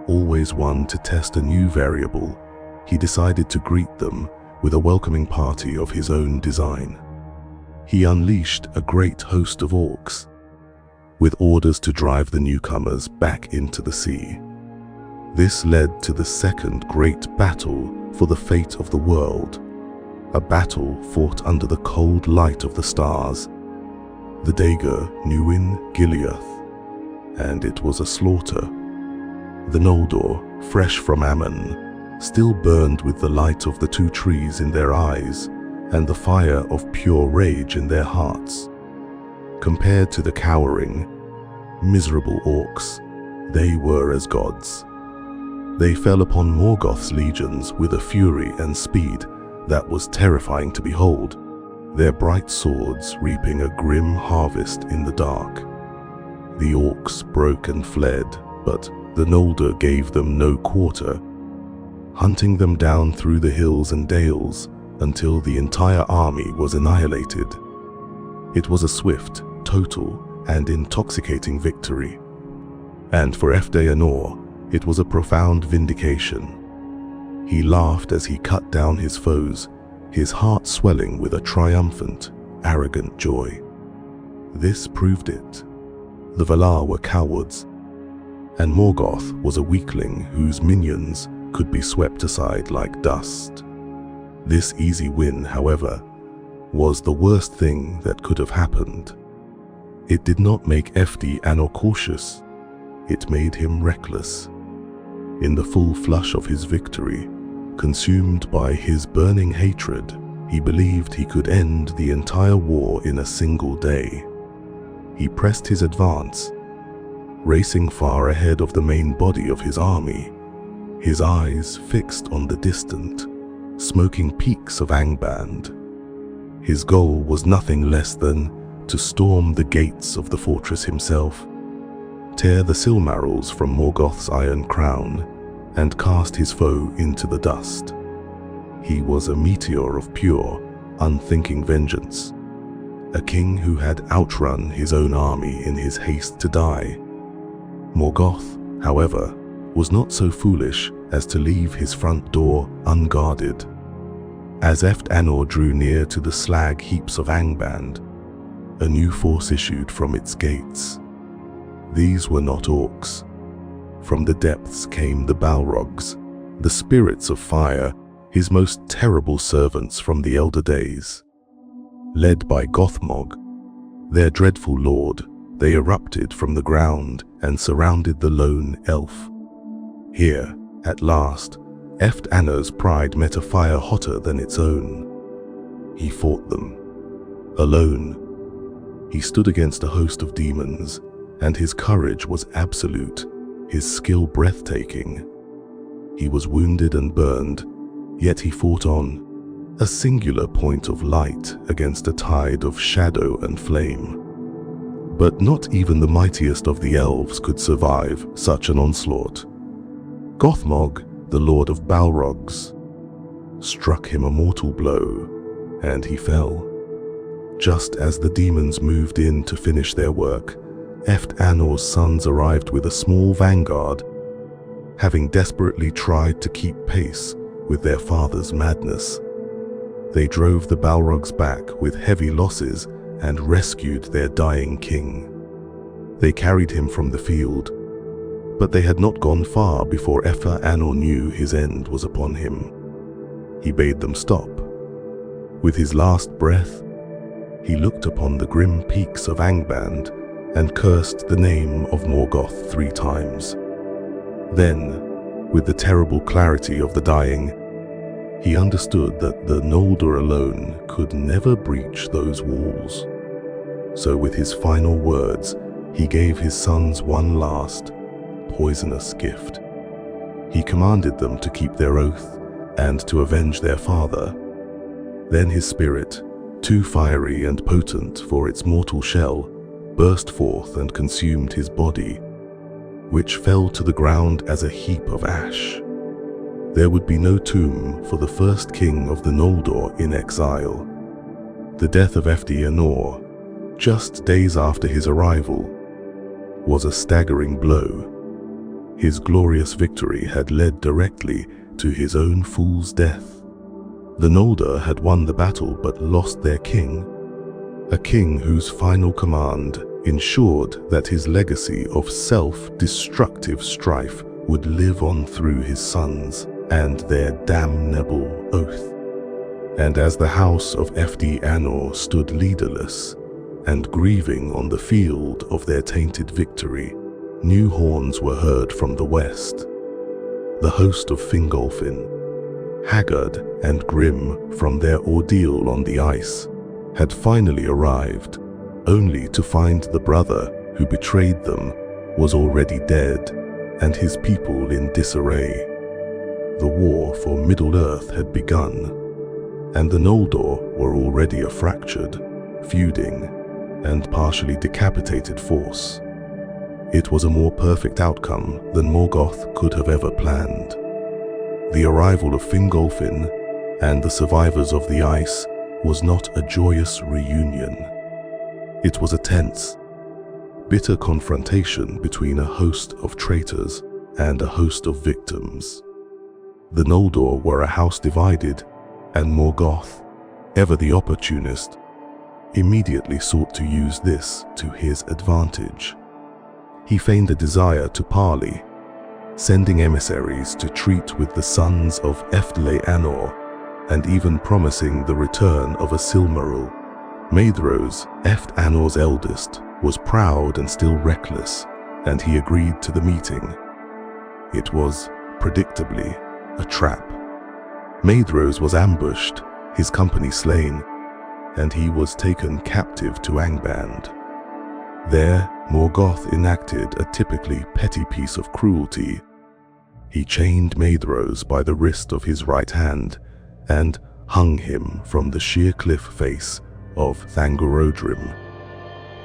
Always one to test a new variable, he decided to greet them with a welcoming party of his own design. He unleashed a great host of orcs, with orders to drive the newcomers back into the sea. This led to the second great battle for the fate of the world, a battle fought under the cold light of the stars, the Dagor Nuin Gileath, and it was a slaughter. The Noldor, fresh from Aman, still burned with the light of the two trees in their eyes and the fire of pure rage in their hearts. Compared to the cowering, miserable orcs, they were as gods. They fell upon Morgoth's legions with a fury and speed that was terrifying to behold, their bright swords reaping a grim harvest in the dark. The orcs broke and fled, but the Noldor gave them no quarter, hunting them down through the hills and dales until the entire army was annihilated. It was a swift, total, and intoxicating victory. And for J.R.R., it was a profound vindication. He laughed as he cut down his foes, his heart swelling with a triumphant, arrogant joy. This proved it. The Valar were cowards, and Morgoth was a weakling whose minions could be swept aside like dust. This easy win, however, was the worst thing that could have happened. It did not make J.R.R. cautious, it made him reckless. In the full flush of his victory, consumed by his burning hatred, he believed he could end the entire war in a single day. He pressed his advance, racing far ahead of the main body of his army, his eyes fixed on the distant, smoking peaks of Angband. His goal was nothing less than to storm the gates of the fortress himself, tear the Silmarils from Morgoth's iron crown, and cast his foe into the dust. He was a meteor of pure, unthinking vengeance, a king who had outrun his own army in his haste to die. Morgoth, however, was not so foolish as to leave his front door unguarded. As J.R.R. drew near to the slag heaps of Angband, a new force issued from its gates. These were not orcs. From the depths came the Balrogs, the spirits of fire, his most terrible servants from the elder days. Led by Gothmog, their dreadful lord, they erupted from the ground and surrounded the lone elf. Here, at last, J.R.R.'s pride met a fire hotter than its own. He fought them. Alone, he stood against a host of demons, and his courage was absolute, his skill breathtaking. He was wounded and burned, yet he fought on, a singular point of light against a tide of shadow and flame. But not even the mightiest of the elves could survive such an onslaught. Gothmog, the lord of Balrogs, struck him a mortal blow, and he fell. Just as the demons moved in to finish their work, J.R.R.'s sons arrived with a small vanguard, having desperately tried to keep pace with their father's madness. They drove the Balrogs back with heavy losses and rescued their dying king. They carried him from the field, but they had not gone far before J.R.R. knew his end was upon him. He bade them stop. With his last breath, he looked upon the grim peaks of Angband and cursed the name of Morgoth 3 times. Then, with the terrible clarity of the dying, he understood that the Noldor alone could never breach those walls. So with his final words, he gave his sons one last, poisonous gift. He commanded them to keep their oath and to avenge their father. Then his spirit, too fiery and potent for its mortal shell, burst forth and consumed his body, which fell to the ground as a heap of ash. There would be no tomb for the first king of the Noldor in exile. The death of J.R.R., just days after his arrival, was a staggering blow. His glorious victory had led directly to his own fool's death. The Noldor had won the battle but lost their king, a king whose final command ensured that his legacy of self-destructive strife would live on through his sons and their damnable oath. And as the house of J.R.R. stood leaderless and grieving on the field of their tainted victory, new horns were heard from the west. The host of Fingolfin, haggard and grim from their ordeal on the ice, had finally arrived, only to find the brother who betrayed them was already dead and his people in disarray. The war for Middle-earth had begun, and the Noldor were already a fractured, feuding, and partially decapitated force. It was a more perfect outcome than Morgoth could have ever planned. The arrival of Fingolfin and the survivors of the ice was not a joyous reunion. It was a tense, bitter confrontation between a host of traitors and a host of victims. The Noldor were a house divided, and Morgoth, ever the opportunist, immediately sought to use this to his advantage. He feigned a desire to parley, sending emissaries to treat with the sons of Efdle Anor, and even promising the return of a Silmaril. Maedhros, Eft Anor's eldest, was proud and still reckless, and he agreed to the meeting. It was, predictably, a trap. Maedhros was ambushed, his company slain, and he was taken captive to Angband. There, Morgoth enacted a typically petty piece of cruelty. He chained Maedhros by the wrist of his right hand and hung him from the sheer cliff face of Thangorodrim.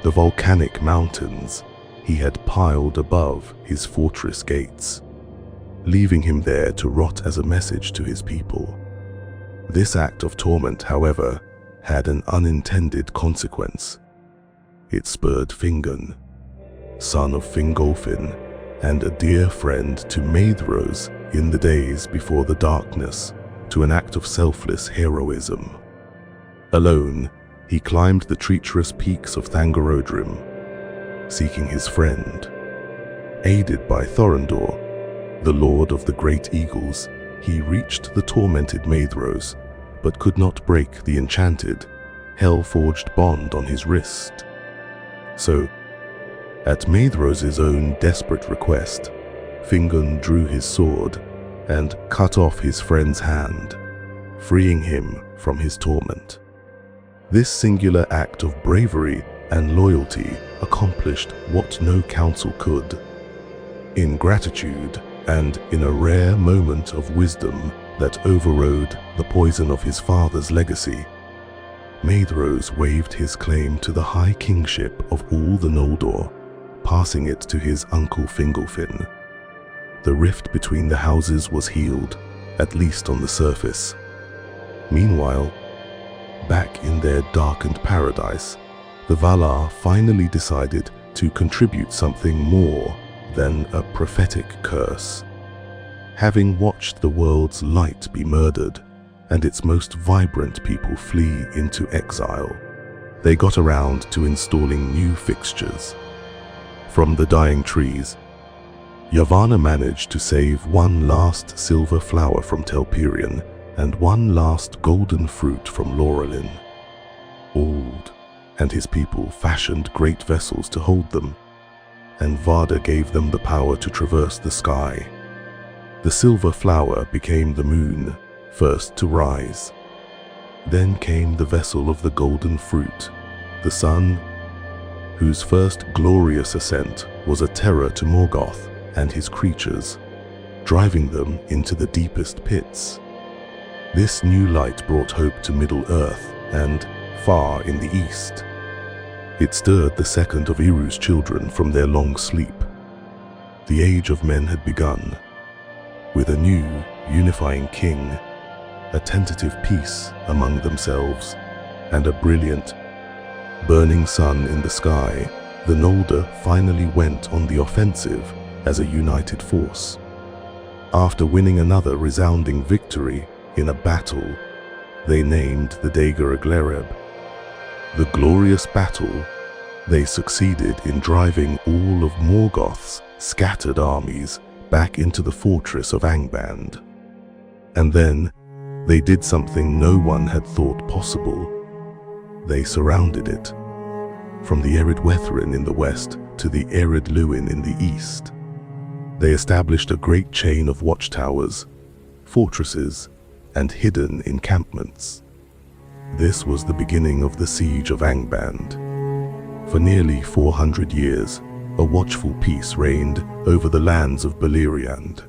The volcanic mountains he had piled above his fortress gates, leaving him there to rot as a message to his people. This act of torment, however, had an unintended consequence. It spurred Fingon, son of Fingolfin, and a dear friend to Maedhros in the days before the darkness, to an act of selfless heroism. Alone, he climbed the treacherous peaks of Thangorodrim, seeking his friend. Aided by Thorondor, the lord of the Great Eagles, he reached the tormented Maedhros, but could not break the enchanted, hell-forged bond on his wrist. So, at Maedhros' own desperate request, Fingon drew his sword and cut off his friend's hand, freeing him from his torment. This singular act of bravery and loyalty accomplished what no council could. In gratitude and in a rare moment of wisdom that overrode the poison of his father's legacy, Maedhros waived his claim to the high kingship of all the Noldor, passing it to his uncle Fingolfin. The rift between the houses was healed, at least on the surface. Meanwhile, back in their darkened paradise, the Valar finally decided to contribute something more than a prophetic curse. Having watched the world's light be murdered and its most vibrant people flee into exile, they got around to installing new fixtures. From the dying trees, Yavanna managed to save one last silver flower from Telperion and one last golden fruit from Laurelin. Ald and his people fashioned great vessels to hold them, and Vada gave them the power to traverse the sky. The silver flower became the moon, first to rise. Then came the vessel of the golden fruit, the sun, whose first glorious ascent was a terror to Morgoth and his creatures, driving them into the deepest pits. This new light brought hope to Middle-earth and far in the east. It stirred the second of Iru's children from their long sleep. The age of men had begun, with a new, unifying king, a tentative peace among themselves, and a brilliant, burning sun in the sky. The Noldor finally went on the offensive as a united force. After winning another resounding victory in a battle they named the Dagor Aglereb, the glorious battle, they succeeded in driving all of Morgoth's scattered armies back into the fortress of Angband. And then they did something no one had thought possible. They surrounded it, from the Ered Wethrin in the west to the Ered Luin in the east. They established a great chain of watchtowers, fortresses, and hidden encampments. This was the beginning of the siege of Angband. For nearly 400 years, a watchful peace reigned over the lands of Beleriand.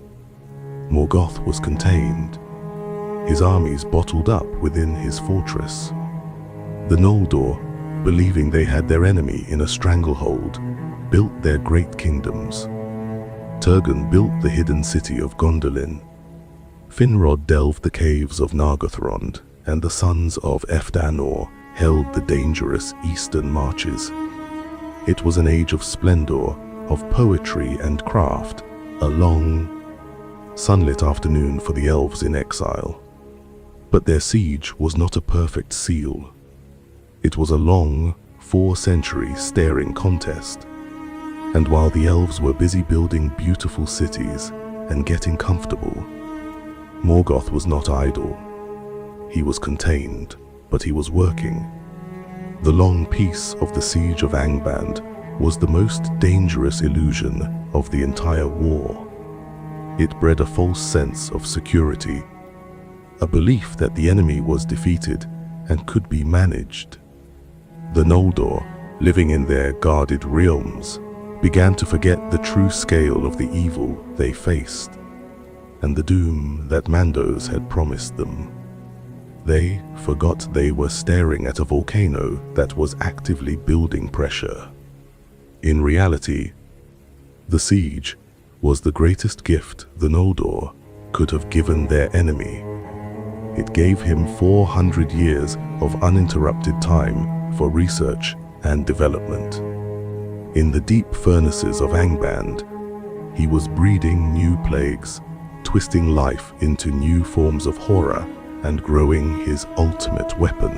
Morgoth was contained, his armies bottled up within his fortress. The Noldor, believing they had their enemy in a stranglehold, built their great kingdoms. Turgon built the hidden city of Gondolin. Finrod delved the caves of Nargothrond, and the sons of Efdanor held the dangerous eastern marches. It was an age of splendor, of poetry and craft, a long, sunlit afternoon for the elves in exile. But their siege was not a perfect seal. It was a long, 4-century staring contest. And while the elves were busy building beautiful cities and getting comfortable, Morgoth was not idle. He was contained, but he was working. The long peace of the siege of Angband was the most dangerous illusion of the entire war. It bred a false sense of security, a belief that the enemy was defeated and could be managed. The Noldor, living in their guarded realms, began to forget the true scale of the evil they faced and the doom that Mandos had promised them. They forgot they were staring at a volcano that was actively building pressure. In reality, the siege was the greatest gift the Noldor could have given their enemy. It gave him 400 years of uninterrupted time for research and development. In the deep furnaces of Angband, he was breeding new plagues, twisting life into new forms of horror, and growing his ultimate weapon.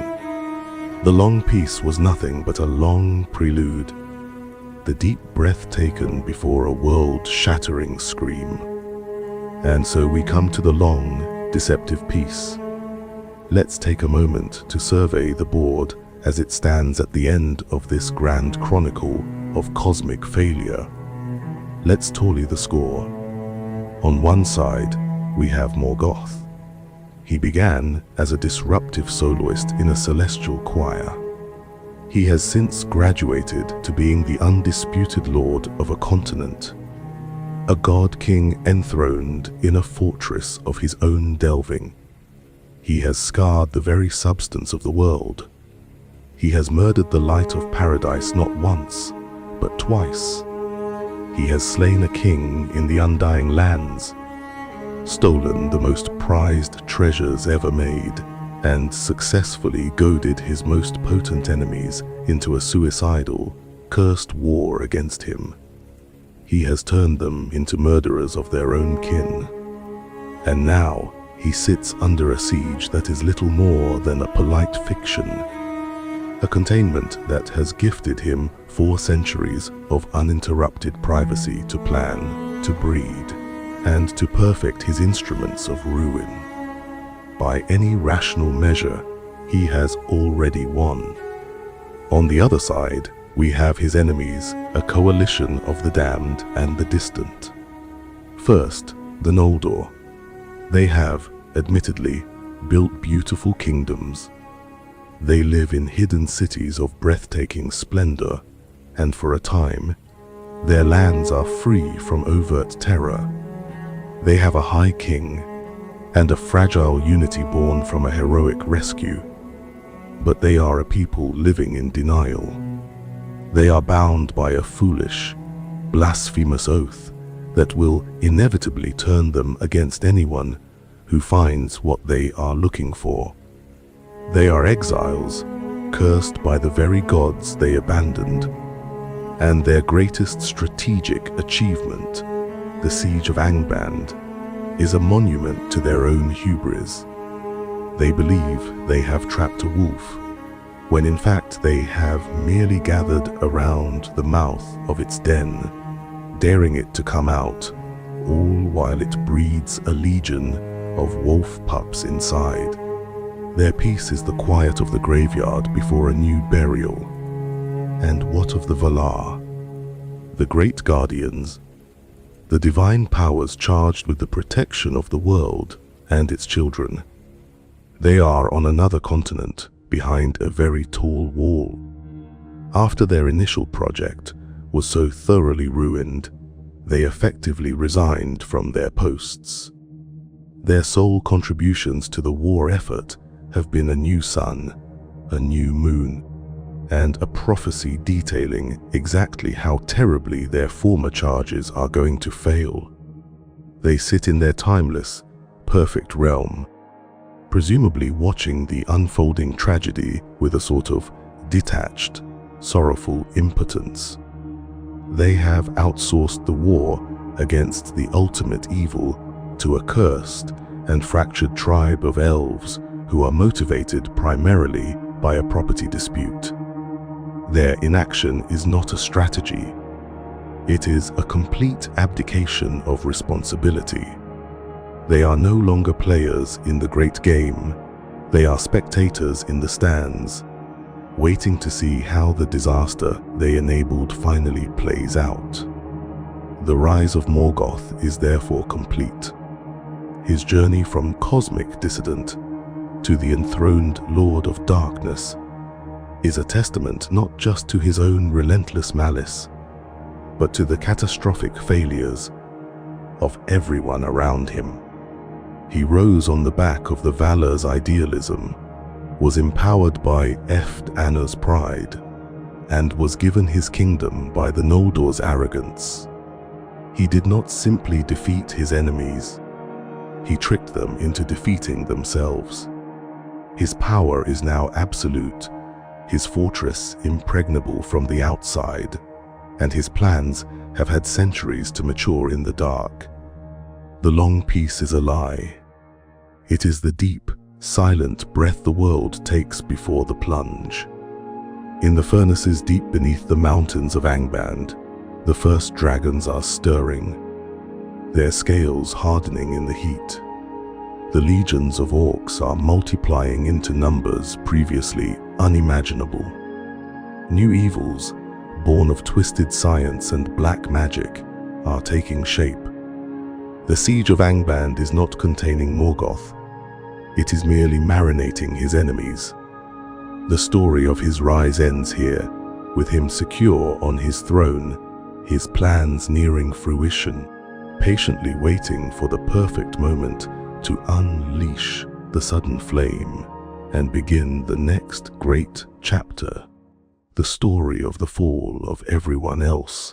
The long peace was nothing but a long prelude, the deep breath taken before a world-shattering scream. And so we come to the long, deceptive peace. Let's take a moment to survey the board as it stands at the end of this grand chronicle of cosmic failure. Let's tally the score. On one side, we have Morgoth. He began as a disruptive soloist in a celestial choir. He has since graduated to being the undisputed lord of a continent, a god-king enthroned in a fortress of his own delving. He has scarred the very substance of the world. He has murdered the light of paradise not once, but twice. He has slain a king in the undying lands, stolen the most prized treasures ever made, and successfully goaded his most potent enemies into a suicidal, cursed war against him. He has turned them into murderers of their own kin. And now he sits under a siege that is little more than a polite fiction, a containment that has gifted him 4 centuries of uninterrupted privacy to plan, to breed, and to perfect his instruments of ruin. By any rational measure, he has already won. On the other side, we have his enemies, a coalition of the damned and the distant. First, the Noldor. They have, admittedly, built beautiful kingdoms. They live in hidden cities of breathtaking splendor, and for a time, their lands are free from overt terror. They have a high king and a fragile unity born from a heroic rescue. But they are a people living in denial. They are bound by a foolish, blasphemous oath that will inevitably turn them against anyone who finds what they are looking for. They are exiles, cursed by the very gods they abandoned, and their greatest strategic achievement, the Siege of Angband, is a monument to their own hubris. They believe they have trapped a wolf, when in fact they have merely gathered around the mouth of its den, daring it to come out, all while it breeds a legion of wolf pups inside. Their peace is the quiet of the graveyard before a new burial. And what of the Valar, the great guardians, the divine powers charged with the protection of the world and its children? They are on another continent, behind a very tall wall. After their initial project was so thoroughly ruined, they effectively resigned from their posts. Their sole contributions to the war effort have been a new sun, a new moon, and a prophecy detailing exactly how terribly their former charges are going to fail. They sit in their timeless, perfect realm, presumably watching the unfolding tragedy with a sort of detached, sorrowful impotence. They have outsourced the war against the ultimate evil to a cursed and fractured tribe of elves who are motivated primarily by a property dispute. Their inaction is not a strategy. It is a complete abdication of responsibility. They are no longer players in the great game. They are spectators in the stands, waiting to see how the disaster they enabled finally plays out. The rise of Morgoth is therefore complete. His journey from cosmic dissident to the enthroned Lord of Darkness is a testament not just to his own relentless malice, but to the catastrophic failures of everyone around him. He rose on the back of the Valar's idealism, was empowered by Anna's pride, and was given his kingdom by the Noldor's arrogance. He did not simply defeat his enemies, he tricked them into defeating themselves. His power is now absolute, his fortress impregnable from the outside, and his plans have had centuries to mature in the dark. The long peace is a lie. It is the deep, silent breath the world takes before the plunge. In the furnaces deep beneath the mountains of Angband, the first dragons are stirring, their scales hardening in the heat. The legions of orcs are multiplying into numbers previously unimaginable. New evils, born of twisted science and black magic, are taking shape. The siege of Angband is not containing Morgoth. It is merely marinating his enemies. The story of his rise ends here, with him secure on his throne, his plans nearing fruition, patiently waiting for the perfect moment to unleash the sudden flame and begin the next great chapter, the story of the fall of everyone else.